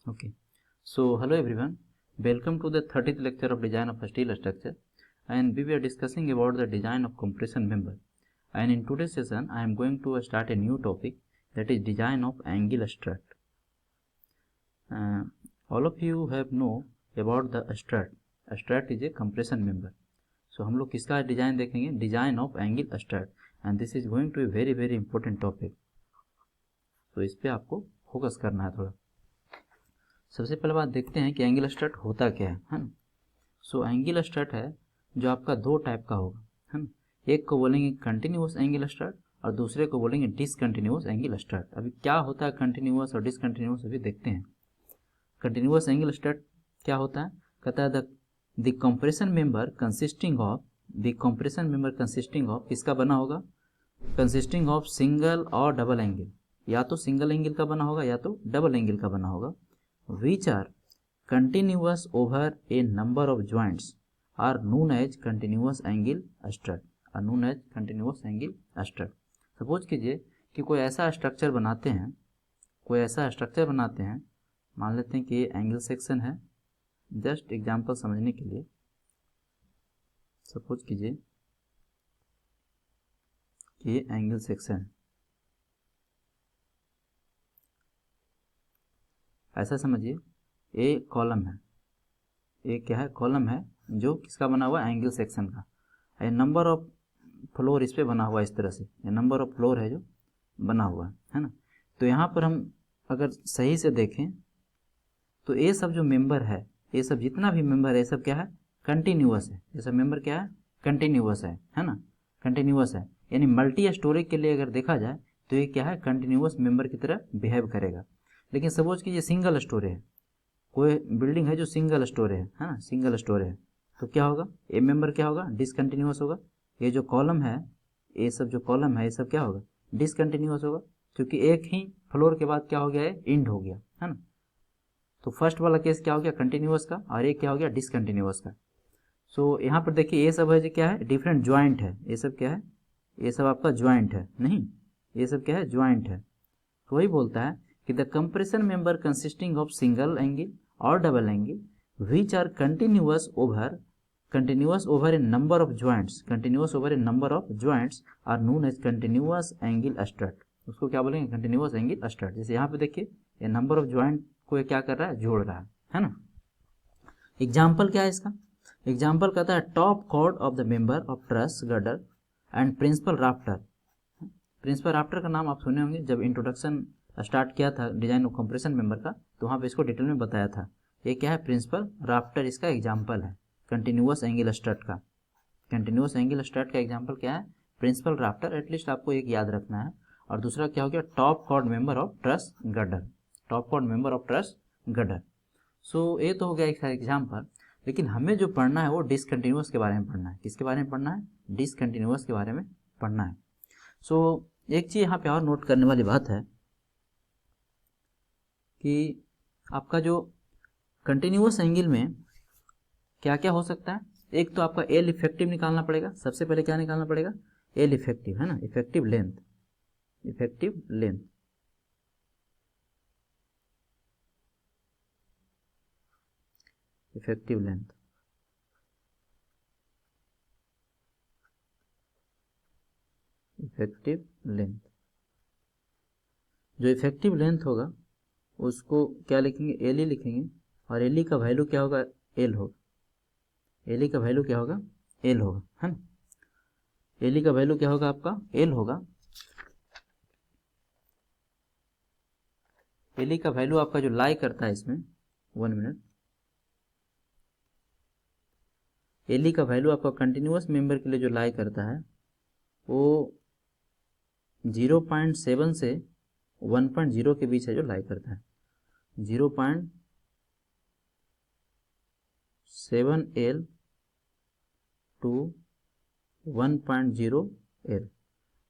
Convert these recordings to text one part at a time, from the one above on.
Okay. So hello everyone. Welcome to the 30th lecture of design of a steel structure, and we were discussing about the design of compression member. And in today's session I am going to start a new topic, that is design of angle strut. All of you have know about the strut. Strut is a compression member. So हम लोग किसका design देखेंगे? Design of angle strut, and this is going to a very very important topic. तो इस पे आपको focus करना है थोड़ा. सबसे पहले बात देखते हैं कि एंगल स्ट्रट होता क्या है ना. सो एंगल स्ट्रट है जो आपका दो टाइप का होगा, है ना. एक को बोलेंगे कंटिन्यूअस एंगल स्ट्रट और दूसरे को बोलेंगे डिसकंटिन्यूअस एंगल स्ट्रट. अभी क्या होता है कंटिन्यूअस और डिसकंटिन्यूअस, अभी देखते हैं. कंटिन्यूअस एंगल स्ट्रट क्या होता है? कहता है the compression member consisting of किसका बना होगा? कंसिस्टिंग ऑफ सिंगल और डबल एंगल. या तो सिंगल एंगल का बना होगा या तो डबल एंगल का बना होगा. which are continuous over a number of joints are known as continuous angle strut. Suppose कीजिए कि कोई ऐसा स्ट्रक्चर बनाते हैं, मान लेते हैं कि ये एंगल सेक्शन है. जस्ट एग्जांपल समझने के लिए सपोज कीजिए कि ये एंगल सेक्शन है. ऐसा समझिए ए कॉलम है, ए क्या है? कॉलम है जो किसका बना हुआ? एंगल सेक्शन का. ये नंबर ऑफ फ्लोर इस पे बना हुआ इस तरह से, ये नंबर ऑफ फ्लोर है जो बना हुआ है ना. तो यहाँ पर हम अगर सही से देखें तो ये सब जो मेंबर है, ये सब जितना भी मेंबर है, ये सब क्या है? कंटिन्यूअस है. ये सब मेंबर क्या है? कंटिन्यूअस है ना. कंटिन्यूअस है, यानी मल्टी स्टोरेज के लिए अगर देखा जाए तो ये क्या है? कंटिन्यूअस मेंबर की तरह बिहेव करेगा. लेकिन सपोज कीजिए सिंगल स्टोरे है, कोई बिल्डिंग है जो सिंगल स्टोरे है ना, सिंगल स्टोरे है, तो क्या होगा? ये मेंबर क्या होगा? डिसकंटिन्यूअस होगा. ये जो कॉलम है, ये सब जो कॉलम है, ये सब क्या होगा? डिसकंटिन्यूअस होगा, क्योंकि एक ही फ्लोर के बाद क्या हो गया है? इंड हो गया है ना. तो फर्स्ट वाला केस क्या हो गया? कंटिन्यूअस का, और एक क्या हो गया? डिसकंटिन्यूअस का. सो यहाँ पर देखिए ये सब है जो क्या है? डिफरेंट ज्वाइंट है. ये सब क्या है? ये सब आपका ज्वाइंट है. नहीं, ये सब क्या है? ज्वाइंट है. तो वही बोलता है कि the compression member consisting of single angle और double angle which are continuous over a number of joints are known as continuous angle strut. उसको क्या बोलेंगे? Continuous angle strut. जैसे यहाँ पे देखिए ये नंबर ऑफ ज्वाइंट को ये क्या कर रहा है? जोड़ रहा है ना. एग्जाम्पल क्या है इसका? एग्जाम्पल कहता है top chord of the member of truss girder and principal rafter. Principal rafter का नाम आप सुने होंगे, जब इंट्रोडक्शन स्टार्ट किया था डिजाइन ऑफ कंप्रेशन मेंबर का, तो वहाँ पे इसको डिटेल में बताया था. ये क्या है? प्रिंसिपल राफ्टर इसका एग्जाम्पल है कंटिन्यूअस एंगल स्ट्रट का. कंटिन्यूअस एंगल स्ट्रट का एग्जाम्पल क्या है? Principal rafter. एटलीस्ट आपको एक याद रखना है. और दूसरा क्या हो गया? Top chord member of truss girder. So ये तो हो गया एक एग्जाम्पल. लेकिन हमें जो पढ़ना है वो डिसकंटिन्यूअस के बारे में पढ़ना है. किसके बारे में पढ़ना है? डिसकंटिन्यूअस के बारे में पढ़ना है. सो एक चीज यहाँ पे और नोट करने वाली बात है कि आपका जो कंटिन्यूअस एंगल में क्या क्या हो सकता है. एक तो आपका एल इफेक्टिव निकालना पड़ेगा. सबसे पहले क्या निकालना पड़ेगा? एल इफेक्टिव, है ना. Effective length. जो इफेक्टिव लेंथ होगा उसको क्या लिखेंगे? एल ही लिखेंगे. और एल का वैल्यू क्या होगा? एल होगा. एल का वैल्यू क्या होगा? एल होगा, है ना. एल का वैल्यू क्या होगा आपका? एल होगा. एल का वैल्यू आपका जो लाई करता है इसमें, 1 मिनट. एल का वैल्यू आपका कंटिन्यूअस मेंबर के लिए जो लाई करता है वो 0.7 से 1.0 के बीच है जो लाई करता है. 0.7L to 1.0L.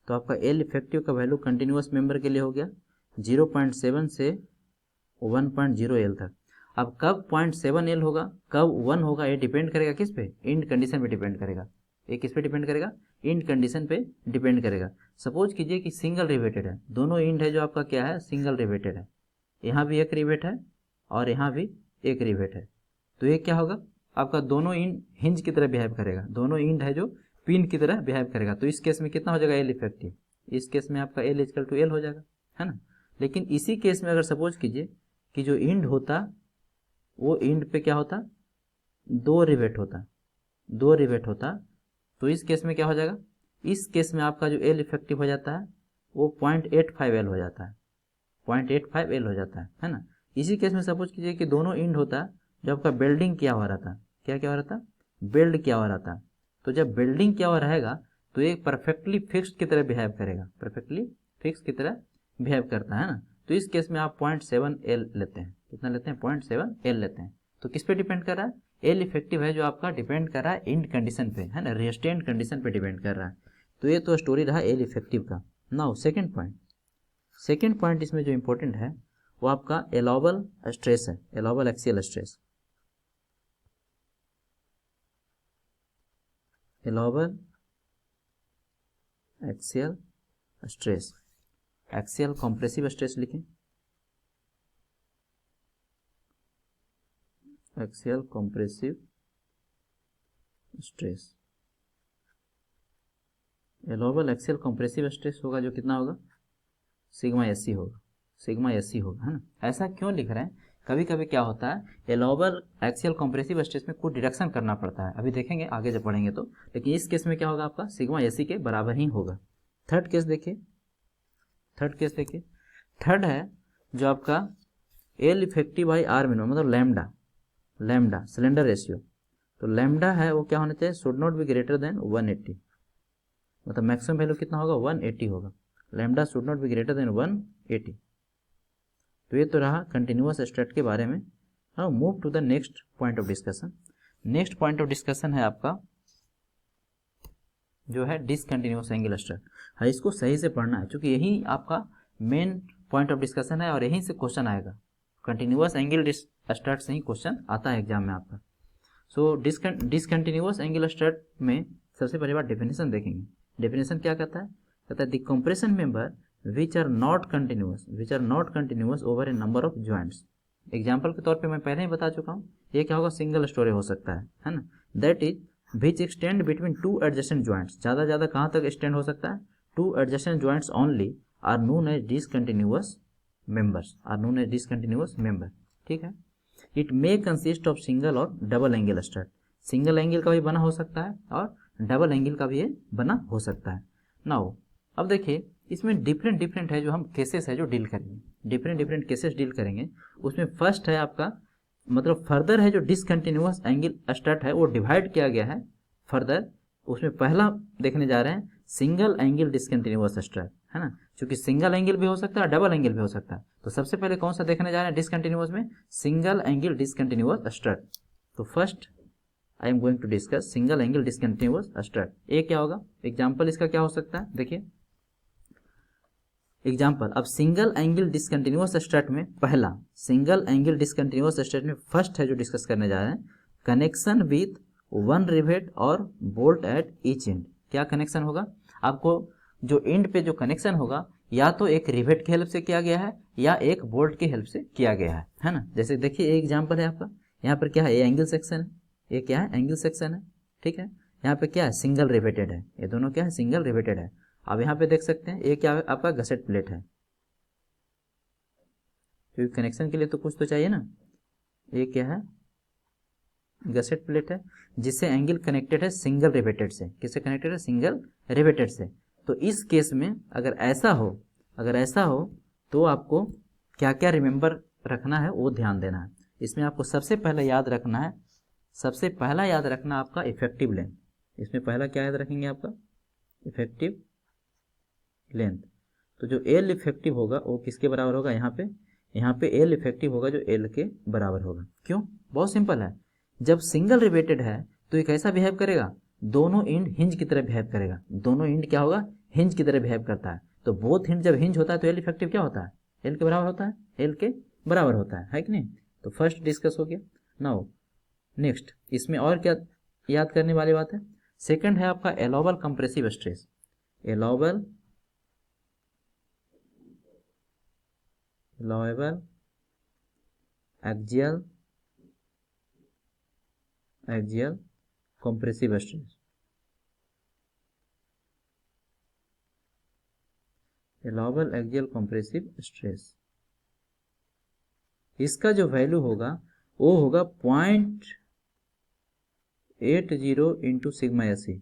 तो आपका एल इफेक्टिव का वैल्यू कंटिन्यूअस मेंबर के लिए हो गया 0.7 से 1.0L तक. अब कब 0.7L होगा, कब 1 होगा, ये डिपेंड करेगा किस पे? इंड कंडीशन पे डिपेंड करेगा. ये किस पे डिपेंड करेगा? इंड कंडीशन पे डिपेंड करेगा. सपोज कीजिए कि सिंगल रिवेटेड है, दोनों इंड है जो आपका क्या है? सिंगल रिवेटेड है. यहाँ भी एक रिवेट है और यहाँ भी एक रिवेट है, तो ये क्या होगा आपका, दोनों इंड हिंज की तरह बिहेव करेगा, दोनों इंड है जो पिन की तरह बिहेव करेगा। तो इस केस में कितना हो जाएगा, एल इफेक्टिव, इस केस में आपका एल इक्वल टू एल हो जाएगा, है ना। लेकिन इसी केस में अगर सपोज कीजिए कि जो इंड होता वो इंड पे क्या होता, दो रिवेट होता, तो इस केस में क्या हो जाएगा, इस केस में आपका जो एल इफेक्टिव हो जाता है वो 0.85 एल हो जाता है, 0.85 एल हो जाता है ना। इसी केस में सपोज कीजिए कि दोनों इंड होता जो आपका बेल्डिंग किया हुआ रहता, क्या क्या हो रहा था, बेल्ड किया हुआ रहता। तो जब बेल्डिंग किया हुआ रहेगा तो ये परफेक्टली फिक्स्ड की तरह बिहेव करेगा, परफेक्टली फिक्स की तरह बिहेव करता है ना। तो इस केस में आप 0.7 एल लेते हैं, कितना लेते हैं, 0.7 एल लेते हैं। तो किस पे डिपेंड कर रहा है, एल इफेक्टिव है जो आपका डिपेंड कर रहा है इंड कंडीशन पे, है ना, रेस्टेंट कंडीशन पे डिपेंड कर रहा है। तो ये तो स्टोरी रहा एल इफेक्टिव का। नाउ सेकंड पॉइंट इसमें जो इंपॉर्टेंट है वो आपका एलोबल स्ट्रेस है, allowable axial stress, allowable axial stress, axial compressive stress लिखें, axial compressive stress, allowable axial compressive stress होगा जो कितना होगा, सिग्मा एससी होगा, सिग्मा एससी होगा, है ना। ऐसा क्यों लिख रहे हैं, कभी कभी क्या होता है एलोबल एक्सियल कॉम्प्रेसिव स्ट्रेस में कुछ डिडक्शन करना पड़ता है, अभी देखेंगे आगे जब पढ़ेंगे तो। लेकिन इस केस में क्या होगा आपका सिग्मा एससी के बराबर ही होगा। थर्ड केस देखिए, थर्ड है जो आपका L effective by are minimum, मतलब लैम्डा सिलेंडर रेशियो। तो लैम्डा है वो क्या होना चाहिए, should not be greater than 180, मतलब मैक्सिमम वैल्यू कितना होगा 180 होगा, lambda should not be greater than 180। तो ये तो रहा कंटिन्यूअस स्ट्रेट के बारे में। Now move to the next point of discussion. Next point of discussion है आपका जो है डिसकंटिन्यूअस एंगल स्ट्रेट। हाँ, इसको सही से पढ़ना है क्योंकि यही आपका मेन पॉइंट ऑफ डिस्कशन है और यहीं से क्वेश्चन आएगा, कंटिन्यूअस एंगल स्ट्रेट से ही क्वेश्चन आता है एग्जाम में आपका। सो डिसकंटिन्यूअस एंगल स्ट्रेट में सबसे पहली बार डेफिनेशन देखेंगे। डेफिनेशन क्या कहता है the compression member which are not continuous over a number of joints. Example के तौर पे मैं पहले ही बता चुका हूँ, ये क्या होगा सिंगल स्टोरी हो सकता है ना। That is which extend between two adjacent joints, ज़्यादा कहाँ तक एक्सटेंड हो सकता है, two adjacent joints only are known as discontinuous member, ठीक है। It may consist of single और double angle strut, single angle का भी बना हो सकता है और डबल एंगल का भी ये बना हो सकता है। नाउ अब देखिए इसमें डिफरेंट है जो हम केसेस है जो डील करेंगे, डिफरेंट केसेस डील करेंगे। उसमें फर्स्ट है आपका मतलब फर्दर है जो डिसकंटिन्यूअस एंगल स्ट्रेट है वो डिवाइड किया गया है फर्दर। उसमें पहला देखने जा रहे हैं सिंगल एंगल डिसकंटिन्यूअस स्ट्रेट, है ना, क्योंकि सिंगल एंगल भी हो सकता है और डबल एंगल भी हो सकता है। तो सबसे पहले कौन सा देखने जा रहे हैं डिसकंटिन्यूअस में, सिंगल एंगल डिसकंटिन्यूअस स्ट्रेट। तो first I am going to discuss single angle discontinuous strut. ए क्या होगा, एग्जाम्पल इसका क्या हो सकता है, देखिए एग्जाम्पल। अब सिंगल एंगल डिसकंटिन्यूअस स्ट्रेट में पहला सिंगल एंगल डिसकंटिन्यूअस स्ट्रेट में फर्स्ट है जो डिस्कस करने जा रहे हैं कनेक्शन विथ वन रिवेट और बोल्ट एट ईच एंड। क्या कनेक्शन होगा, आपको जो एंड पे जो कनेक्शन होगा या तो एक रिवेट की हेल्प से किया गया है या एक बोल्ट की हेल्प से किया गया है ना। जैसे देखिए एक एग्जाम्पल है आपका, यहाँ पर क्या है ये एंगल सेक्शन है, ये क्या है एंगल सेक्शन है, ठीक है। यहाँ पे क्या है सिंगल रिवेटेड है, ये दोनों क्या है सिंगल रिवेटेड है। अब यहाँ पे देख सकते हैं ये क्या है आपका गसेट प्लेट है, क्योंकि कनेक्शन के लिए तो कुछ तो चाहिए ना। ये क्या है गसेट प्लेट है जिससे एंगल कनेक्टेड है सिंगल रिवेटेड से, किससे कनेक्टेड है सिंगल रिवेटेड से। तो इस केस में अगर ऐसा हो तो आपको क्या क्या रिमेंबर रखना है वो ध्यान देना है। इसमें आपको सबसे पहले याद रखना है, सबसे पहला याद रखना आपका इफेक्टिव लेंथ। इसमें पहला क्या याद रखेंगे आपका इफेक्टिव लेंथ। तो जो एल इफेक्टिव होगा वो किसके बराबर होगा, यहाँ पे एल इफेक्टिव होगा जो एल के बराबर होगा। क्यों, बहुत सिंपल है, जब सिंगल रिवेटेड है तो ये कैसा बिहेव करेगा, दोनों इंड हिंज की तरह बिहेव करेगा, दोनों इंड क्या होगा हिंज की तरह बिहेव करता है। तो बोथ इंड जब हिंज होता है तो एल इफेक्टिव क्या होता है, एल के बराबर होता है, एल के बराबर होता है कि नहीं। तो फर्स्ट डिस्कस हो गया। नाउ नेक्स्ट इसमें और क्या याद करने वाली बात है, सेकंड है आपका allowable compressive stress. Allowable axial compressive stress, allowable axial compressive stress, इसका जो वैल्यू होगा वो होगा 0.80 इंटू सिग्मा एसी।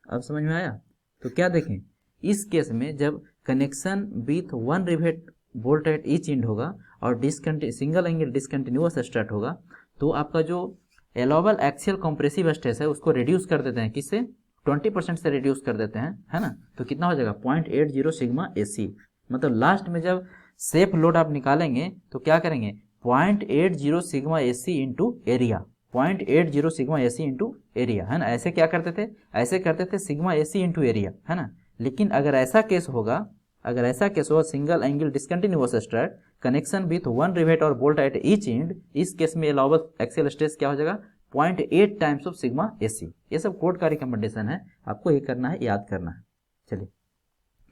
अब समझ में आया? तो क्या देखें, इस केस में जब connection with one rivet bolt at each and होगा और सिंगल एंगल डिसकंटिन्यूअस स्टार्ट होगा, तो आपका जो अलाउबल एक्सियल कंप्रेसिव स्ट्रेस है उसको रिड्यूस कर देते हैं, किससे? 20% से रिड्यूस कर देते हैं, है ना। तो कितना हो जाएगा? 0.80 सिग्मा एसी। मतलब लास्ट में जब सेफ लोड आप निकालेंगे तो क्या करेंगे? 0.80 sigma AC into area, 0.80 sigma AC into area, है ना। ऐसे क्या करते थे? ऐसे करते थे सिग्मा एसी इंटू एरिया, है ना। लेकिन अगर ऐसा केस होगा, single angle discontinuous straight, connection with one rivet और बोल्ट एट ईच एंड, इस केस में अलाउबल एक्सियल स्ट्रेस क्या हो जाएगा? 0.8 टाइम्स ऑफ सिग्मा एसी। ये सब कोड का रिकमेंडेशन है, आपको ये करना है, याद करना है। चलिए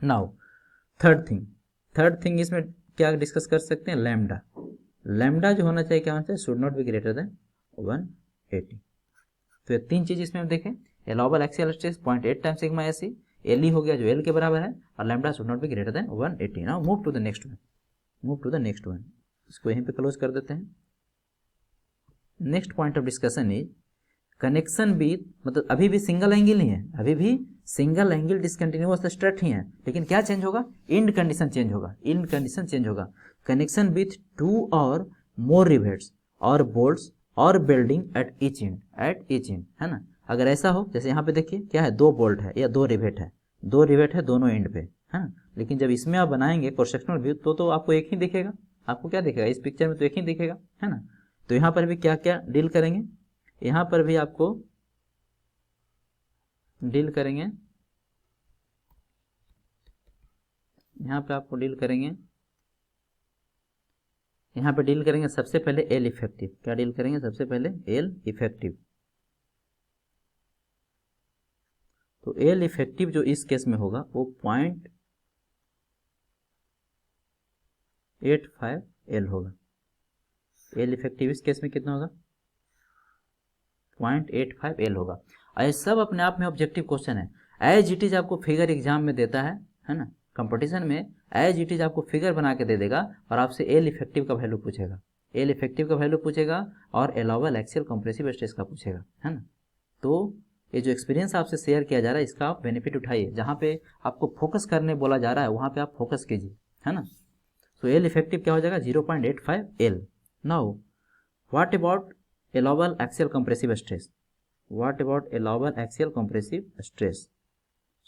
नाउ थर्ड थिंग इसमें क्या डिस्कस कर सकते हैं? लैम्डा जो होना चाहिए, क्या होना चाहिए? Should not be greater than 180। तो ये तीन चीज इसमें हम देखें, allowable axial stress 0.8 times sigma AC, L हो गया जो एल के बराबर है, और lambda should not be greater than 180। Now move to the next one, इसको यहीं पे क्लोज कर देते हैं। Next point of discussion is connection with, मतलब अभी भी सिंगल एंगल ही है, अभी भी सिंगल एंगल डिसकंटिन्यूअस स्ट्रेट ही है, लेकिन क्या चेंज होगा? इंड कंडीशन चेंज होगा। कनेक्शन विथ 2 और मोर रिवेट्स और बोल्ट्स और बेल्डिंग एट ईच एंड, है ना। अगर ऐसा हो, जैसे यहाँ पे देखिए क्या है, 2 बोल्ट है या 2 रिवेट है दोनों एंड पे, है ना। लेकिन जब इसमें आप बनाएंगे क्रॉस सेक्शनल व्यू तो आपको एक ही दिखेगा। आपको क्या दिखेगा? इस पिक्चर में तो एक ही दिखेगा, है ना। तो यहाँ पर भी क्या क्या डील करेंगे? यहाँ पर भी आपको डील करेंगे, यहाँ पे आपको डील करेंगे, यहाँ पे डील करेंगे सबसे पहले एल इफेक्टिव। क्या डील करेंगे? सबसे पहले एल इफेक्टिव। तो एल इफेक्टिव जो इस केस में होगा वो 0.85 एल होगा। एल इफेक्टिव इस केस में कितना होगा? 0.85 एल होगा। ये सब अपने आप में ऑब्जेक्टिव क्वेश्चन है, एज इट इज आपको फिगर एग्जाम में देता है ना, कंपटीशन में एज इट इज आपको फिगर बना के दे देगा और आपसे एल इफेक्टिव का वैल्यू पूछेगा, और अलाउबल एक्सियल कंप्रेसिव स्ट्रेस का पूछेगा, है ना। तो ये जो एक्सपीरियंस आपसे शेयर किया जा रहा है इसका आप बेनिफिट उठाइए, जहाँ पे आपको फोकस करने बोला जा रहा है वहाँ पे आप फोकस कीजिए, है ना। तो एल इफेक्टिव क्या हो जाएगा? 0.85 L. Now what about allowable axial compressive stress?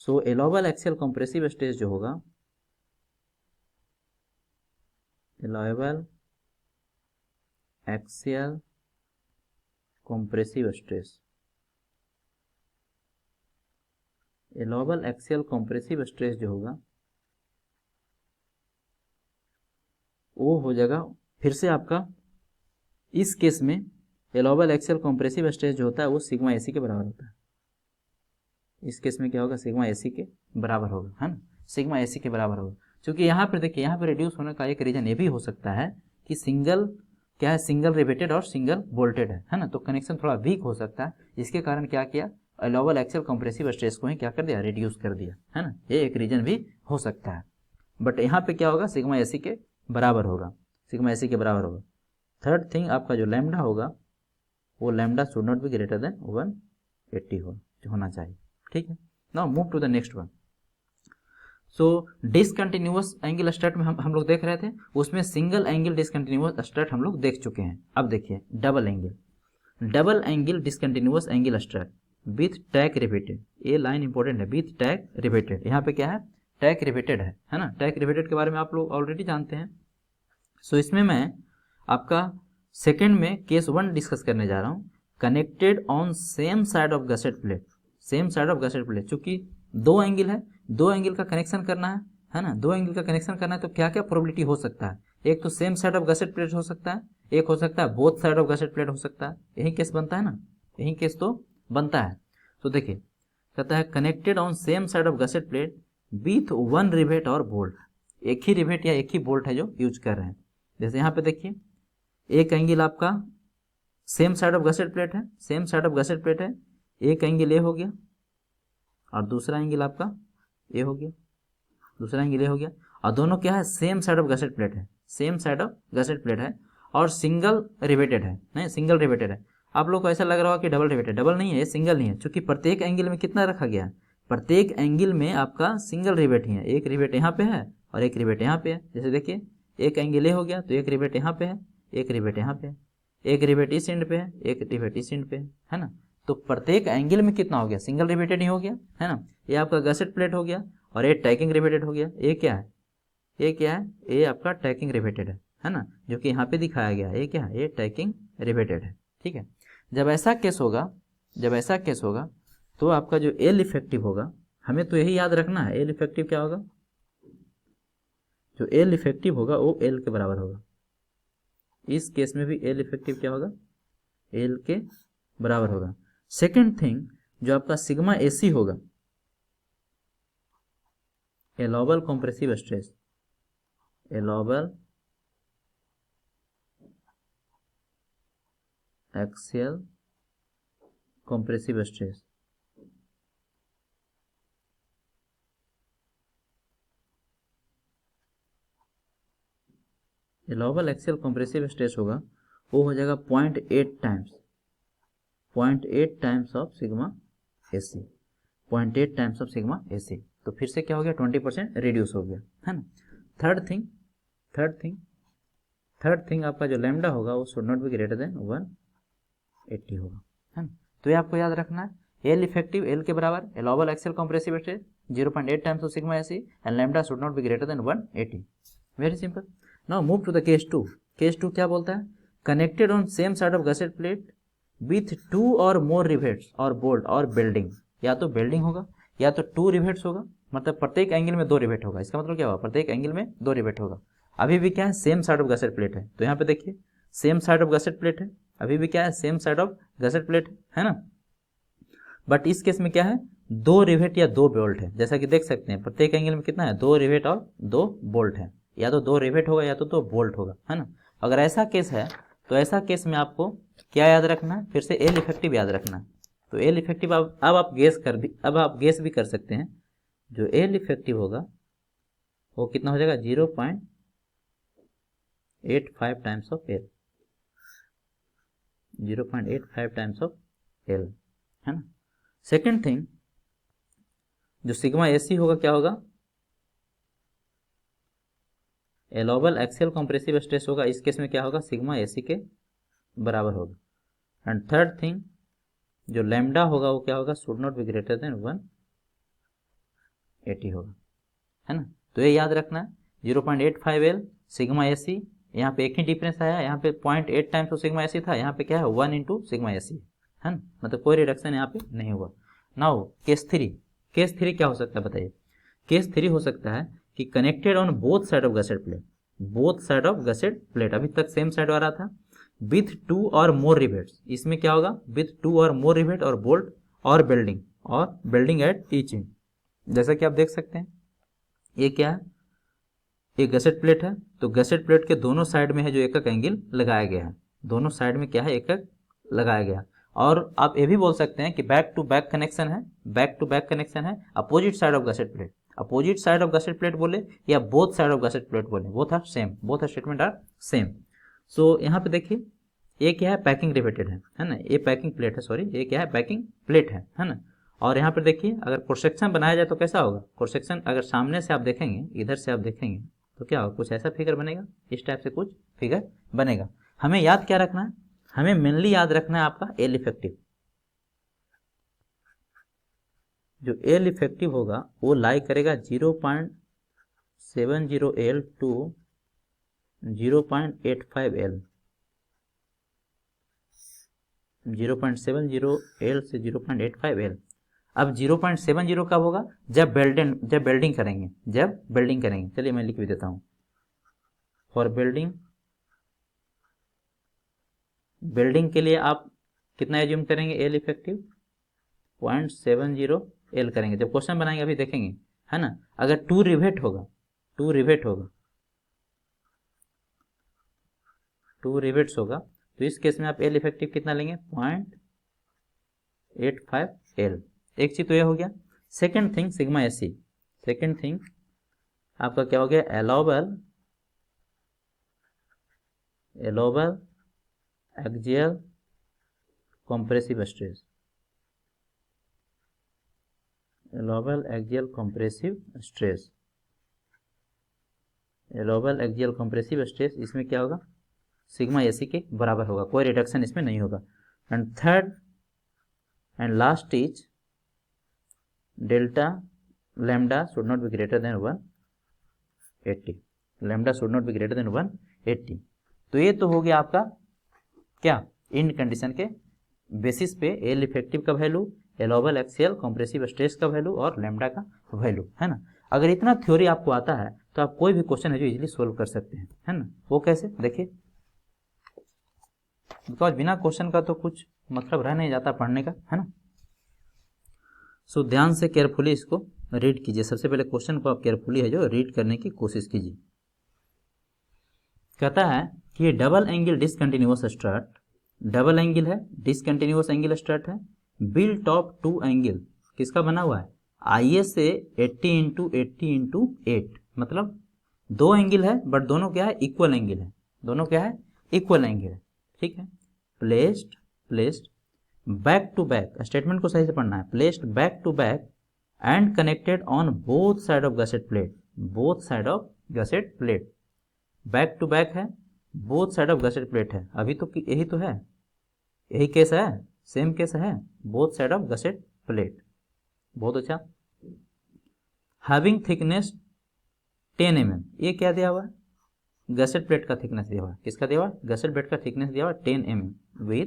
So allowable axial compressive stress जो होगा, अलाउबल एक्सियल कंप्रेसिव स्ट्रेस जो होगा वो हो जाएगा, फिर से आपका इस केस में अलाउबल एक्सियल कंप्रेसिव स्ट्रेस जो होता है वो सिग्मा एसी के बराबर होता है। इस केस में क्या होगा? सिग्मा एसी के बराबर होगा, है ना, सिग्मा एसी के बराबर होगा। क्योंकि यहाँ पर देखिए, यहाँ पर रिड्यूस होने का एक रीजन ये भी हो सकता है कि सिंगल रिवेटेड और सिंगल बोल्टेड है ना, तो कनेक्शन थोड़ा वीक हो सकता है, इसके कारण क्या किया? अलाउबल एक्सियल कंप्रेसिव स्ट्रेस को ही क्या कर दिया? रिड्यूस कर दिया, है ना। ये एक रीजन भी हो सकता है, बट यहाँ पे क्या होगा? सिग्मा एसी के बराबर होगा, थर्ड थिंग आपका जो लैम्डा होगा वो lambda should not be greater than 180 होना चाहिए, ठीक है। Now move to the next one. So discontinuous angle strut में हम लोग देख रहे थे, उसमें सिंगल एंगल डिसकंटिन्यूअस स्ट्रेट हम लोग देख चुके हैं। अब देखिए double angle discontinuous angle straight with tack riveted. ये लाइन इंपॉर्टेंट है, विथ टैक रिवेटेड। यहाँ पे क्या है? टैक रिवेटेड है ना। टैक रिवेटेड के बारे में आप लोग ऑलरेडी जानते हैं। सो इसमें मैं आपका सेकंड में केस 1 डिस्कस करने जा रहा हूँ, connected on same side of gusset plate. चूंकि 2 एंगल है, 2 एंगल का कनेक्शन करना है ना, 2 एंगल का कनेक्शन करना है, तो क्या क्या प्रोबेबिलिटी हो सकता है? एक तो same side of gusset plate हो सकता है, एक हो सकता है both side of gusset plate हो सकता है। यही केस बनता है ना, यही केस तो बनता है। तो देखिए कहता है connected on same side of gusset plate with 1 rivet और बोल्ट। एक ही रिवेट या एक ही बोल्ट है जो यूज कर रहे हैं। जैसे यहाँ पे देखिए एक एंगल आपका same side of gusset plate है, same side of gusset plate है, एक एंगल ए हो गया और दूसरा एंगल आपका ए हो गया, दूसरा एंगल ए हो गया, और दोनों क्या है, same side of gusset plate है, same side of gusset plate है और सिंगल रिवेटेड है, नहीं सिंगल रिवेटेड है। आप लोग को ऐसा लग रहा होगा कि डबल रिवेटेड, डबल नहीं है, ये सिंगल नहीं है, क्योंकि प्रत्येक एंगल में कितना रखा गया है, प्रत्येक एंगल में आपका सिंगल रिवेट ही है, एक रिवेट यहाँ पे है और एक रिवेट यहाँ पे है। जैसे देखिए एक एंगल ए हो गया तो एक रिवेट यहाँ पे है, एक रिवेट यहाँ पे है, एक रिवेट इस एंड पे है, एक रिवेट इस एंड पे है ना। तो प्रत्येक एंगल में कितना हो गया, सिंगल रिवेटेड ही हो गया, है ना। ये आपका गसेट प्लेट हो गया और ये टैकिंग रिवेटेड हो गया। ये क्या है, ये क्या है, ये आपका टैकिंग रिवेटेड है ना, जो कि यहाँ पे दिखाया गया है। ये क्या है, ये टैकिंग रिवेटेड है, ठीक है। जब ऐसा केस होगा, जब ऐसा केस होगा तो आपका जो एल इफेक्टिव होगा, हमें तो यही याद रखना है, एल इफेक्टिव क्या होगा, जो एल इफेक्टिव होगा वो एल के बराबर होगा। इस केस में भी एल इफेक्टिव क्या होगा, एल के बराबर होगा। सेकेंड थिंग, जो आपका सिग्मा एसी होगा, allowable compressive stress, allowable axial compressive stress, allowable axial compressive stress होगा, वो हो जाएगा 0.8 times, 0.8 times of sigma AC, 0.8 times of sigma AC. तो फिर से क्या हो गया, 20% रिड्यूस हो गया, है ना। थर्ड थिंग आपका जो लैम्डा होगा वो should not be greater than 180 होगा, है ना। तो ये आपको याद रखना है, एल इफेक्टिव एल के बराबर, allowable axial compressive stress 0.8 times of sigma AC and lambda should not be greater than 180। Very simple. Now move to the case 2। Case 2 क्या बोलता है, connected on same side of gusset plate with 2 और more rivets और bolt और welding, या तो welding होगा या तो 2 रिवेट्स होगा, मतलब प्रत्येक एंगल में 2 रिवेट होगा। इसका मतलब क्या होगा, प्रत्येक एंगल में 2 रिवेट होगा। अभी भी क्या है, same side of gusset plate है, तो यहाँ पे देखिए same side of gusset plate है, अभी भी क्या है, same side of gusset plate है ना। बट इस केस में क्या है, 2 रिवेट या 2 बोल्ट है। जैसा कि देख सकते हैं प्रत्येक एंगल में कितना है, 2 रिवेट और 2 बोल्ट है, या तो 2 रिवेट होगा या तो 2 बोल्ट होगा, है ना। अगर ऐसा केस है तो ऐसा केस में आपको क्या याद रखना है, फिर से एल इफेक्टिव याद रखना है। तो एल इफेक्टिव अब आप गेस भी कर सकते हैं। जो एल इफेक्टिव होगा वो कितना हो जाएगा, 0.85 times of L, 0.85 times of L, है ना। सेकेंड थिंग, जो सिग्मा एसी होगा क्या होगा, एलोबल एक्सियल कॉम्प्रेसिव स्ट्रेस होगा। इस केस में क्या होगा, सिग्मा एसी के बराबर होगा। एंड थर्ड थिंग, जो लैम्डा होगा वो क्या होगा, should not be greater than 180 होगा, है ना। तो ये याद रखना है, 0.85 एल सिग्मा एसी, यहाँ पे एक ही डिफरेंस आया, यहाँ पे 0.8 टाइम्स ऑफ सिग्मा एसी था, यहाँ पे क्या है 1 इंटू सिग्मा एसी, है ना, मतलब कोई रिडक्शन यहाँ पे नहीं हुआ। नाउ केस 3, केस 3 क्या हो सकता है बताइए। केस 3 हो सकता है कि connected on both side of gusset plate, both side of gusset plate, अभी तक सेम साइड आ रहा था, विथ 2 और मोर रिवेट्स। इसमें क्या होगा, विथ 2 और मोर रिवेट और बोल्ट और बेल्डिंग एट ईच एंड। जैसा कि आप देख सकते हैं ये क्या है, ये गसेट प्लेट है, तो गसेट प्लेट के दोनों साइड में है जो एक एक एंगल लगाया गया है, दोनों साइड में क्या है, एक एक लगाया गया। और आप ये भी बोल सकते हैं कि बैक टू बैक कनेक्शन है, बैक टू बैक कनेक्शन है, opposite side of gusset plate, opposite side of gusset plate बोले या both side of gusset plate बोले, both are same, both statement are same. So यहाँ पे देखिए ये क्या है, पैकिंग रिवेटेड है ना, ये पैकिंग प्लेट है, सॉरी ये क्या है, पैकिंग प्लेट है ना। और यहाँ पर देखिए अगर क्रॉस सेक्शन बनाया जाए तो कैसा होगा, क्रॉस सेक्शन अगर सामने से आप देखेंगे, इधर से आप देखेंगे तो क्या होगा, कुछ ऐसा फिगर बनेगा, इस टाइप से कुछ फिगर बनेगा। हमें याद क्या रखना है, हमें मेनली याद रखना है आपका एल इफेक्टिव। जो एल इफेक्टिव होगा वो लाई करेगा 0.70 एल टू 0.85 एल, 0.70 एल से 0.85 एल। अब 0.70 कब होगा, जब बेल्डिंग करेंगे, चलिए मैं लिख भी देता हूँ। फॉर बेल्डिंग के लिए आप कितना एज्यूम करेंगे, एल इफेक्टिव 0.70 एल करेंगे। जब क्वेश्चन बनाएंगे अभी देखेंगे, है ना। अगर 2 रिवेट होगा, 2 रिवेट्स होगा, तो इस केस में आप एल इफेक्टिव कितना लेंगे 0.85 एल। एक चीज तो ये हो गया। Second thing sigma S C, second thing आपका क्या हो गया allowable axial compressive stress, allowable axial compressive stress, allowable axial compressive stress, इसमें क्या होगा सिग्मा एसी के बराबर होगा, कोई रिडक्शन इसमें नहीं होगा। And third and last is delta lambda should not be greater than 180, lambda should not be greater than 180। तो ये तो हो गया आपका क्या इन कंडीशन के बेसिस पे एल इफेक्टिव का वैल्यू, एलोबल एक्सियल कंप्रेसिव स्ट्रेस का वैल्यू और लैम्डा का वैल्यू, है ना। अगर इतना थ्योरी आपको आता है तो आप कोई भी क्वेश्चन है जो इजीली सोल्व कर सकते हैं, है ना। वो कैसे देखिए, बिकॉज बिना क्वेश्चन का तो कुछ मतलब रह नहीं जाता पढ़ने का, है ना। सो ध्यान से केयरफुली इसको रीड कीजिए। सबसे पहले क्वेश्चन को आप केयरफुली है जो रीड करने की कोशिश कीजिए। कहता है कि ये double angle discontinuous strut, double angle है, डिसकंटिन्यूअस एंगल स्ट्रट है, बिल्ट ऑफ 2 एंगल, किसका बना हुआ है IS से 80 इंटू 80 इंटू 8, मतलब 2 एंगल है बट दोनों क्या है इक्वल एंगल है, दोनों क्या है इक्वल एंगल है, ठीक है। Placed back to back, statement को सही से पढ़ना है, placed back to back and connected on both side of gusset plate, both side of gusset plate, back to back है, both side of gusset plate है, अभी तो यही तो है, यही केस है, सेम केस है, both side of gusset plate, बहुत अच्छा। हैविंग थिकनेस 10 mm, ये क्या दिया हुआ है गसेट प्लेट का थिकनेस दिया हुआ है, किसका दिया हुआ है गसेट प्लेट का थिकनेस दिया हुआ है 10 mm with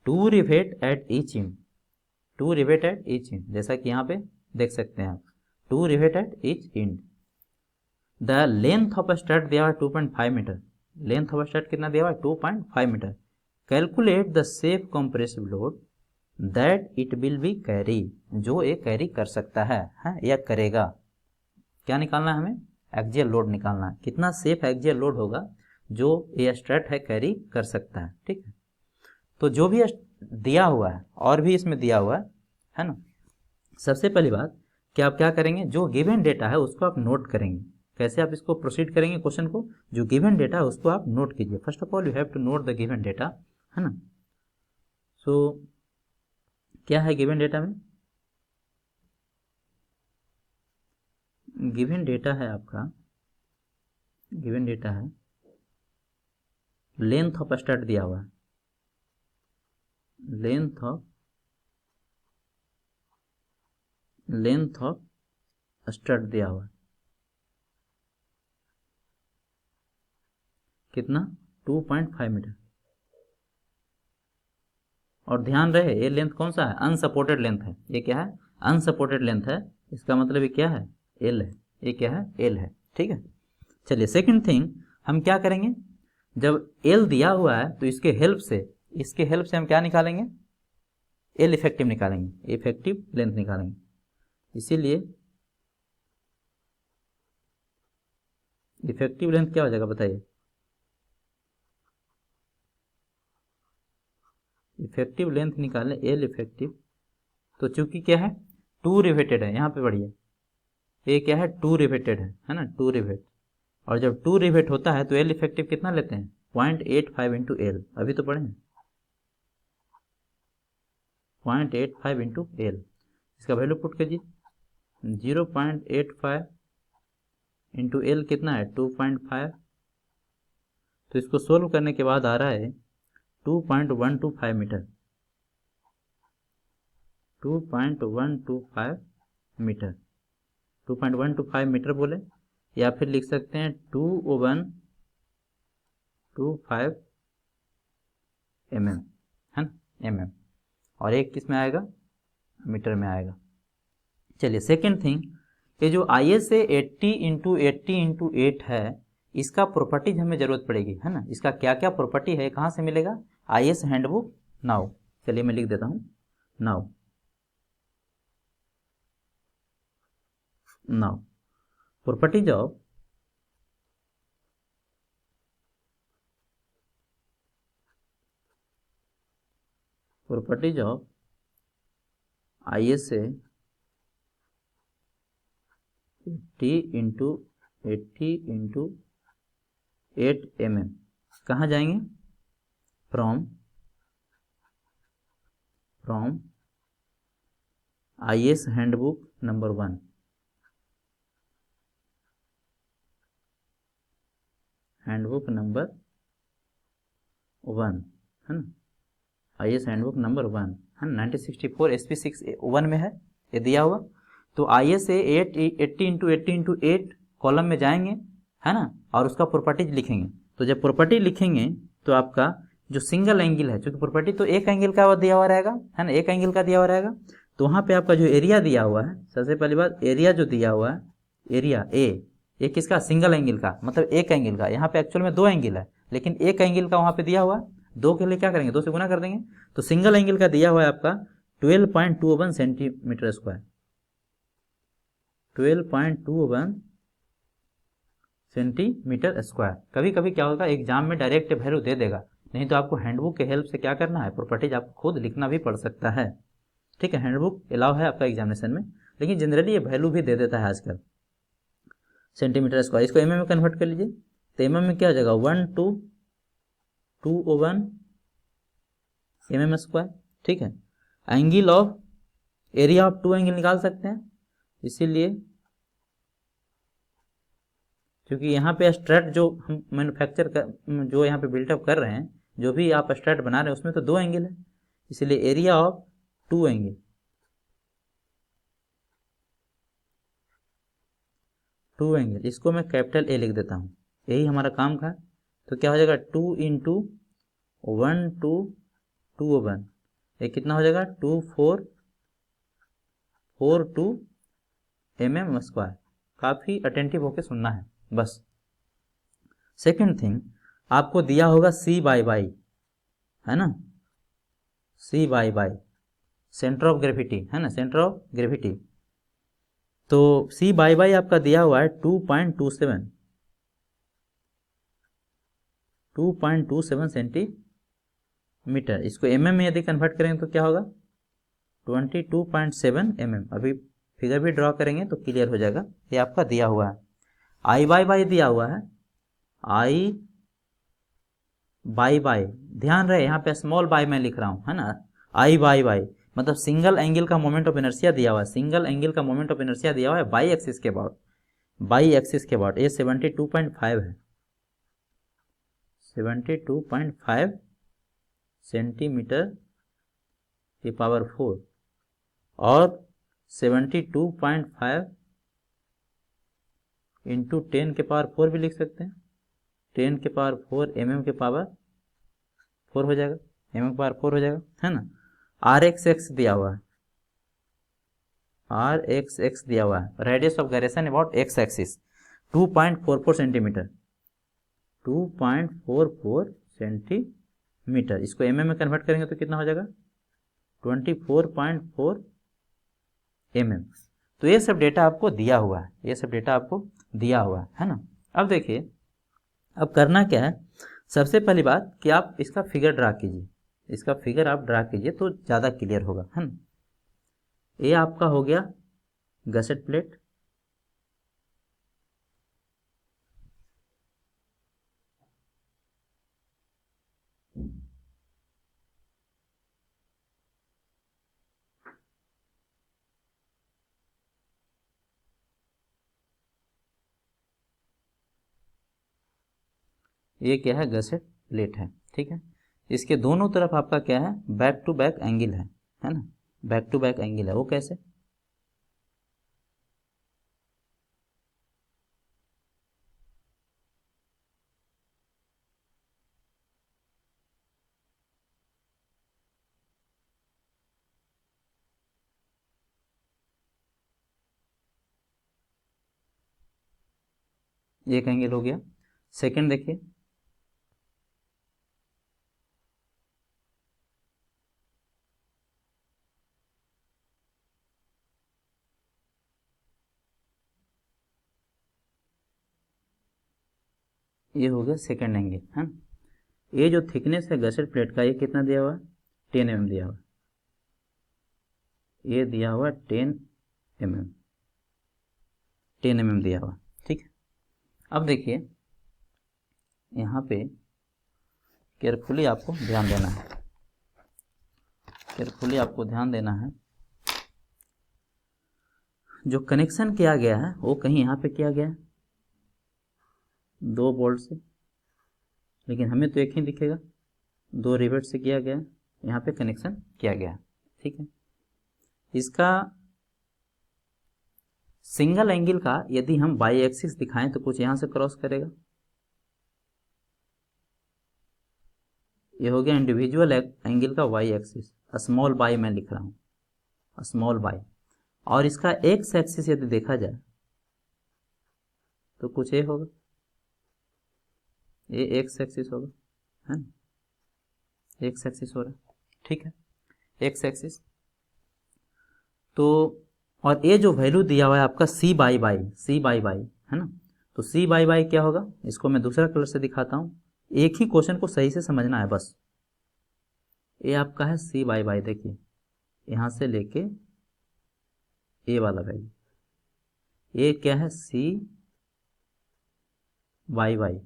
2 rivet at each end, 2 rivet at each end, जैसा कि यहाँ पे देख सकते हैं आप 2 rivet at each end. The length of strut दिया हुआ है 2.5 मीटर, लेंथ ऑफ स्ट्रट कितना दिया हुआ है 2.5 metre. Calculate the safe compressive load that it will be carry, जो ये कैरी कर सकता है या करेगा। क्या निकालना है हमें एक्सियल लोड निकालना है, कितना सेफ एक्सियल लोड होगा जो ये स्ट्रट है कैरी कर सकता है, ठीक है। तो जो भी दिया हुआ है और भी इसमें दिया हुआ है ना, सबसे पहली बात कि आप क्या करेंगे जो गिवन डेटा है उसको आप नोट करेंगे। कैसे आप इसको प्रोसीड करेंगे क्वेश्चन को, जो गिवन डेटा है उसको आप नोट कीजिए। First of all you have to note the given data, है ना। सो क्या है गिवन डेटा में, गिवन डेटा है आपका, गिवन डेटा है लेंथ ऑफ स्ट्रट दिया हुआ है, लेंथ ऑफ स्ट्रट दिया हुआ है कितना 2.5 मीटर, और ध्यान रहे ये लेंथ कौन सा है अनसपोर्टेड लेंथ है, ये क्या है अनसपोर्टेड लेंथ है, इसका मतलब ये क्या है एल है, ये क्या है एल है, ठीक है। चलिए सेकंड थिंग हम क्या करेंगे, जब एल दिया हुआ है तो इसके हेल्प से हम क्या निकालेंगे एल इफेक्टिव निकालेंगे, इफेक्टिव लेंथ निकालेंगे। इसीलिए इफेक्टिव लेंथ क्या हो जाएगा बताइए, इफेक्टिव लेंथ निकालें एल इफेक्टिव, तो चूंकि क्या है 2 रिवेटेड है, यहाँ पे बढ़िए ये क्या है 2 रिवेटेड है ना 2 रिवेट, और जब 2 रिवेट होता है तो एल इफेक्टिव कितना लेते हैं 0.85 इंटू एल, अभी तो पढ़े 0.85 इंटू एल, इसका वैल्यू पुट कीजिए 0.85 इंटू एल कितना है 2.5, तो इसको सोल्व करने के बाद आ रहा है 2.125 मीटर, 2.125 मीटर, 2.125 मीटर बोले, या फिर लिख सकते हैं 2125 mm, है ना mm, और एक किस में आएगा मीटर में आएगा। चलिए सेकेंड थिंग, ये जो IS से 80 इंटू 80 इंटू 8 है, इसका प्रॉपर्टीज हमें जरूरत पड़ेगी, है ना। इसका क्या क्या प्रॉपर्टी है कहाँ से मिलेगा IS हैंडबुक नाउ, चलिए मैं लिख देता हूँ now properties of properties of ISA 80 × 8 mm कहाँ जाएंगे? From IS handbook number 1, handbook number 1 है ना, IS हैंडबुक नंबर 1 है ना, 1964 SP6 1 में है ये दिया हुआ। तो ISA 80 × 8 कॉलम में जाएंगे है ना, और उसका प्रॉपर्टीज लिखेंगे। तो जब प्रॉपर्टी लिखेंगे तो आपका जो सिंगल एंगल है, क्योंकि प्रॉपर्टी तो एक एंगल का दिया हुआ रहेगा है ना, एक एंगल का दिया हुआ रहेगा। तो वहाँ पे आपका जो एरिया दिया हुआ है, सबसे पहली बात एरिया जो दिया हुआ है, एरिया ए किसका? सिंगल एंगल का, मतलब एक एंगल का। यहाँ पे एक्चुअल में दो एंगल है, लेकिन एक एंगल का वहाँ पे दिया हुआ है। दो के लिए क्या करेंगे? 2 से गुना कर देंगे। तो सिंगल एंगल का दिया हुआ है आपका 12.21 सेंटीमीटर स्क्वायर, 12.21 सेंटीमीटर स्क्वायर। कभी कभी क्या होगा, एग्जाम में डायरेक्ट वैल्यू दे देगा, नहीं तो आपको हैंडबुक के हेल्प से क्या करना है, प्रॉपर्टीज आपको खुद लिखना भी पड़ सकता है। ठीक है, हैंडबुक अलाउ है आपका एग्जामिनेशन में, लेकिन जनरली ये वैल्यू भी दे देता है आजकल, सेंटीमीटर स्क्वायर। इसको mm में कन्वर्ट कर लीजिए, तो mm में क्या हो जाएगा? 1/221 mm स्क्वायर। ठीक है, angle of area of two angle निकाल सकते हैं, इसीलिए क्योंकि यहाँ पे स्ट्रेट जो हम मैन्युफैक्चर कर, जो यहाँ पे बिल्टअप कर रहे हैं, जो भी आप स्ट्रेट बना रहे हैं उसमें तो दो एंगल है, इसलिए एरिया ऑफ टू एंगल, इसको मैं कैपिटल ए लिख देता हूँ, यही हमारा काम का। तो क्या हो जाएगा? 2 × 1/221, ये कितना हो जाएगा? 2442 mm स्क्वायर। काफ़ी अटेंटिव होके सुनना है बस। सेकंड थिंग, आपको दिया होगा C/y है ना, C/y सेंटर ऑफ ग्रेविटी है ना, सेंटर ऑफ ग्रेविटी। तो C/y आपका दिया हुआ है 2.27 सेंटीमीटर। इसको mm में यदि कन्वर्ट करेंगे तो क्या होगा? 22.7 mm। अभी फिगर भी ड्रॉ करेंगे तो क्लियर हो जाएगा। ये आपका दिया हुआ है। I/y दिया हुआ है, I/y, ध्यान रहे यहाँ पे स्मॉल बाय मैं लिख रहा हूँ है ना, I/y मतलब सिंगल एंगल का मोमेंट ऑफ इनर्शिया दिया हुआ है, सिंगल एंगल का मोमेंट ऑफ इनर्शिया दिया हुआ है बाई एक्सिस के अबाउट, ये 72.5 है, 72.5 सेंटीमीटर की पावर 4, और 72.5 इंटू 10 के पावर 4 भी लिख सकते हैं, 10 के पावर 4 mm के पावर 4 हो जाएगा, mm के पावर 4 हो जाएगा है ना। RXX दिया हुआ है, RXX दिया हुआ है, radius of gyration about x axis 2.44 centimetre, 2.44 centimetre. इसको mm में कन्वर्ट करेंगे तो कितना हो जाएगा? 24.4 mm। तो ये सब डेटा आपको दिया हुआ है, ये सब डेटा आपको दिया हुआ है ना। अब देखिए, अब करना क्या है, सबसे पहली बात कि आप इसका फिगर ड्रा कीजिए, इसका फिगर आप ड्रा कीजिए तो ज़्यादा क्लियर होगा है ना। ये आपका हो गया गसेट प्लेट, ये क्या है? गसेट प्लेट है। ठीक है, इसके दोनों तरफ आपका क्या है? बैक टू बैक एंगल है ना, बैक टू बैक एंगल है। वो कैसे? एक एंगल हो गया। सेकंड देखिए, ये हो गया सेकंड एंगल है ना। ये जो थिकनेस है गसेट प्लेट का, ये कितना दिया हुआ है? 10 mm दिया हुआ है। ये दिया हुआ 10 mm दिया हुआ, ठीक है। अब देखिए यहाँ पे केयरफुली आपको ध्यान देना है, केयरफुली आपको ध्यान देना है। जो कनेक्शन किया गया है वो कहीं यहाँ पे किया गया है 2 बोल्ट से, लेकिन हमें तो एक ही दिखेगा, 2 रिवेट से किया गया है, यहाँ पे कनेक्शन किया गया है, ठीक है। इसका सिंगल एंगल का यदि हम बाई एक्सिस दिखाएं तो कुछ यहाँ से क्रॉस करेगा, ये हो गया इंडिविजुअल एंगल का वाई एक्सिस, स्मॉल बाई मैं लिख रहा हूँ, स्मॉल बाई। और इसका एक्स एक्सिस यदि देखा जाए तो कुछ ये होगा, ये एक्स एक्सिस होगा, है ना, एक्स एक्सिस हो रहा है, ठीक है, एक्स एक्सिस। तो और ये जो वैल्यू दिया हुआ है आपका सी बाई बाई है ना, तो सी बाई बाई क्या होगा, इसको मैं दूसरा कलर से दिखाता हूँ, एक ही क्वेश्चन को सही से समझना है बस। ये आपका है सी बाई बाई, देखिए यहाँ से लेके ए वाला वैल्यू, ये क्या है सी बाई बाई,